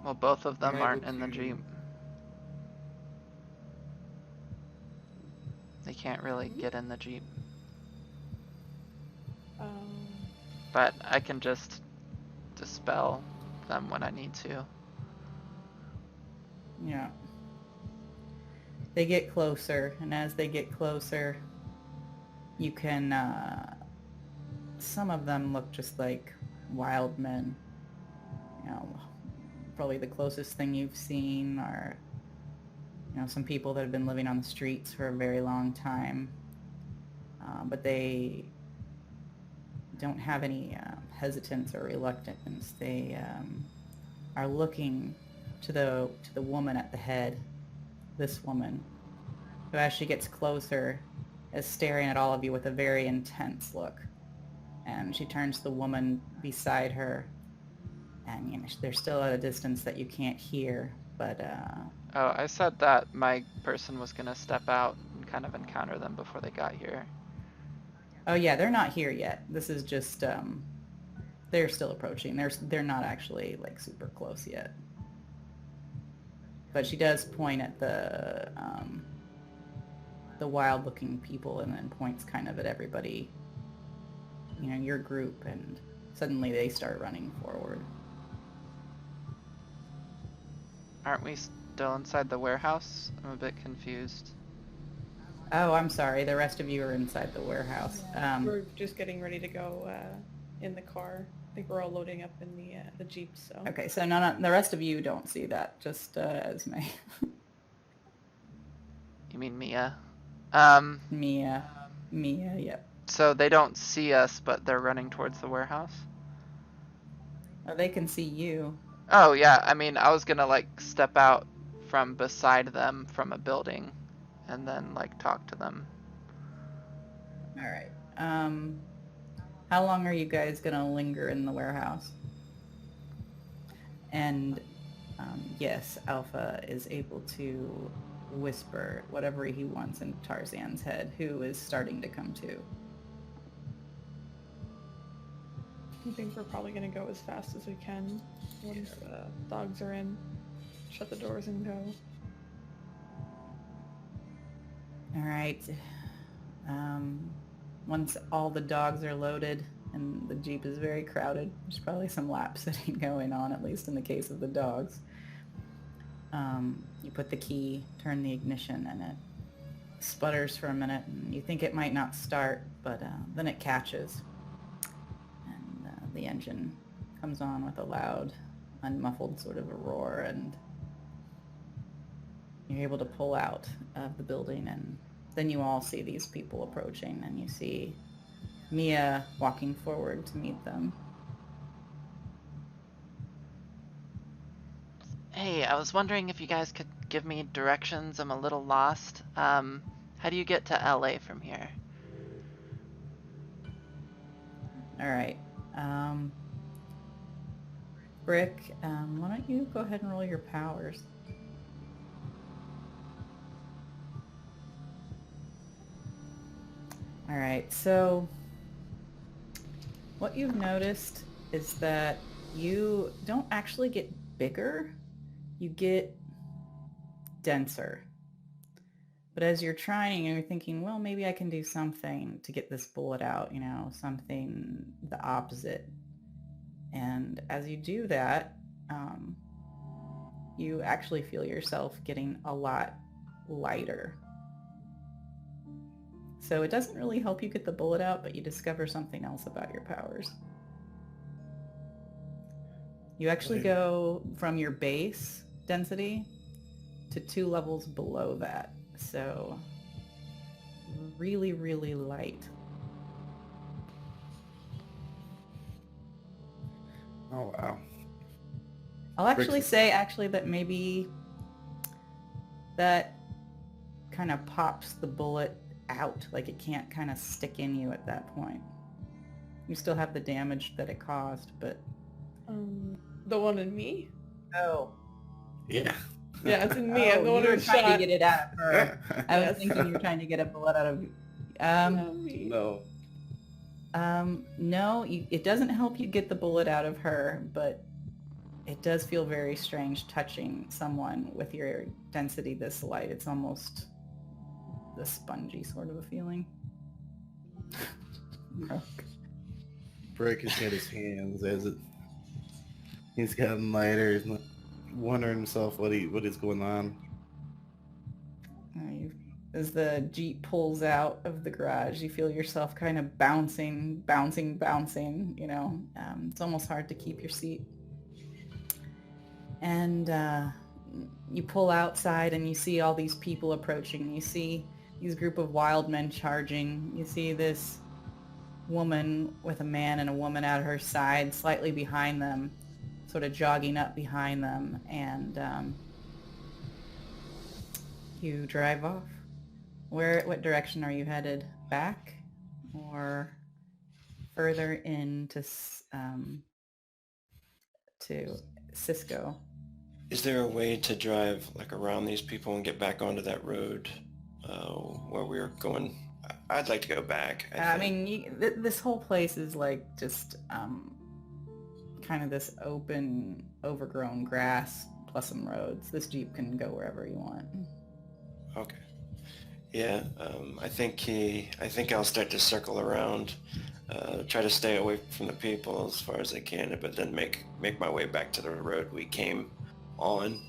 Well, both of them You're aren't able in the to- Jeep. They can't really get in the Jeep. But I can just dispel them when I need to. Yeah. They get closer, and as they get closer, you can, some of them look just like wild men. You know, probably the closest thing you've seen are, you know, some people that have been living on the streets for a very long time. But they don't have any hesitance or reluctance. They are looking to the woman at the head, this woman, who as she gets closer is staring at all of you with a very intense look. And she turns to the woman beside her, and you know, they're still at a distance that you can't hear, but Oh, I said that my person was gonna step out and kind of encounter them before they got here. oh yeah, they're not here yet. This is just they're still approaching. They're not actually like super close yet. But she does point at the wild-looking people, and then points kind of at everybody, you know, your group, and suddenly they start running forward. Aren't we still inside the warehouse? I'm a bit confused. Oh, I'm sorry. The rest of you are inside the warehouse. We're just getting ready to go in the car. I think we're all loading up in the Jeep, so... Okay, so no, the rest of you don't see that, just Esme. You mean Mia? Mia, yep. So they don't see us, but they're running towards the warehouse? Oh, they can see you. Oh, yeah, I mean, I was gonna, like, step out from beside them from a building and then, like, talk to them. Alright. How long are you guys gonna linger in the warehouse? And, yes, Alpha is able to whisper whatever he wants in Tarzan's head, who is starting to come to. I think we're probably going to go as fast as we can once the dogs are in. Shut the doors and go. Alright. Once all the dogs are loaded and the Jeep is very crowded, there's probably some lap sitting going on, at least in the case of the dogs. You put the key, turn the ignition, and it sputters for a minute, and you think it might not start, but then it catches. And the engine comes on with a loud, unmuffled sort of a roar, and you're able to pull out of the building, and then you all see these people approaching, and you see Mia walking forward to meet them. Hey, I was wondering if you guys could give me directions. I'm a little lost. How do you get to LA from here? All right. Brick, why don't you go ahead and roll your powers? All right, so what you've noticed is that you don't actually get bigger, you get denser. But as you're trying and you're thinking, well, maybe I can do something to get this bullet out, something the opposite. And as you do that, you actually feel yourself getting a lot lighter. So it doesn't really help you get the bullet out, but you discover something else about your powers. You actually go from your base density to 2 levels below that. So really, really light. Oh, wow. I'll actually say that maybe that kind of pops the bullet out. Like it can't kind of stick in you at that point. You still have the damage that it caused, but... The one in me? Oh. Yeah. Yeah, it's in me. I'm the one you were who trying shot. to get it out of her. I was Yes. thinking you were trying to get a bullet out of you. No. No, it doesn't help you get the bullet out of her, but it does feel very strange touching someone with your density this light. It's almost the spongy sort of a feeling. Brick has got his hands as it. He's gotten lighter. He's not wondering himself what is going on. As the Jeep pulls out of the garage, you feel yourself kind of bouncing. It's almost hard to keep your seat. And you pull outside and you see all these people approaching. You see these group of wild men charging. You see this woman with a man and a woman at her side, slightly behind them, sort of jogging up behind them, and you drive off. What direction are you headed? Back or further into to Cisco? Is there a way to drive like around these people and get back onto that road where we were going? I'd like to go back. I mean, this whole place is like just kind of this open, overgrown grass plus some roads. This Jeep can go wherever you want. Okay. Yeah, I think I'll start to circle around, try to stay away from the people as far as I can, but then make my way back to the road we came on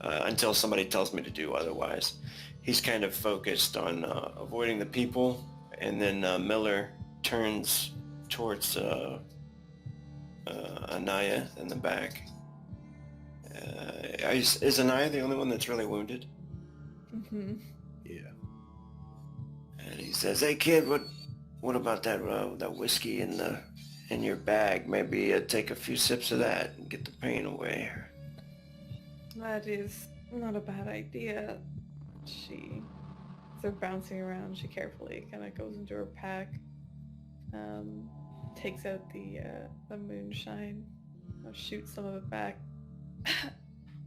until somebody tells me to do otherwise. He's kind of focused on avoiding the people, and then Miller turns towards Anaya in the back. Is Anaya the only one that's really wounded? Mm-hmm. Yeah. And he says, "Hey kid, what about that whiskey in your bag? Maybe take a few sips of that and get the pain away." That is not a bad idea. She, as they're bouncing around, she carefully kind of goes into her pack, takes out the moonshine, shoots some of it back.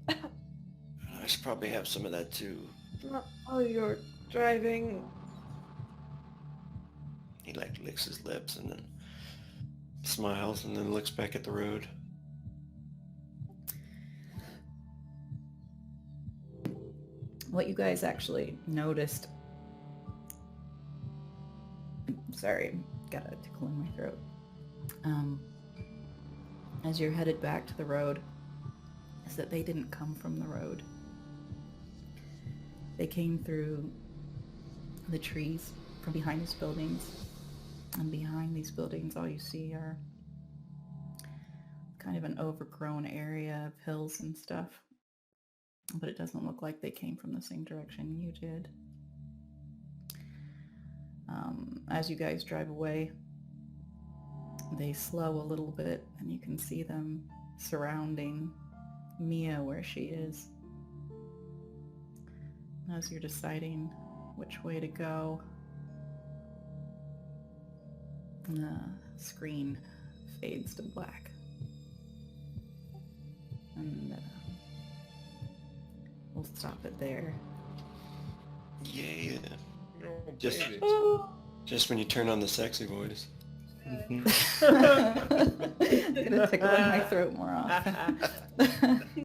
I should probably have some of that too. Not while you're driving. He like licks his lips and then smiles and then looks back at the road. What you guys actually noticed... Sorry, got a tickle in my throat. As you're headed back to the road, is that they didn't come from the road. They came through the trees from behind these buildings. And behind these buildings, all you see are kind of an overgrown area of hills and stuff. But it doesn't look like they came from the same direction you did. As you guys drive away, they slow a little bit and you can see them surrounding Mia where she is. As you're deciding which way to go, the screen fades to black. And we'll stop it there. Yeah. Oh, Just- baby. Just when you turn on the sexy voice. It's gonna tickle in my throat more often.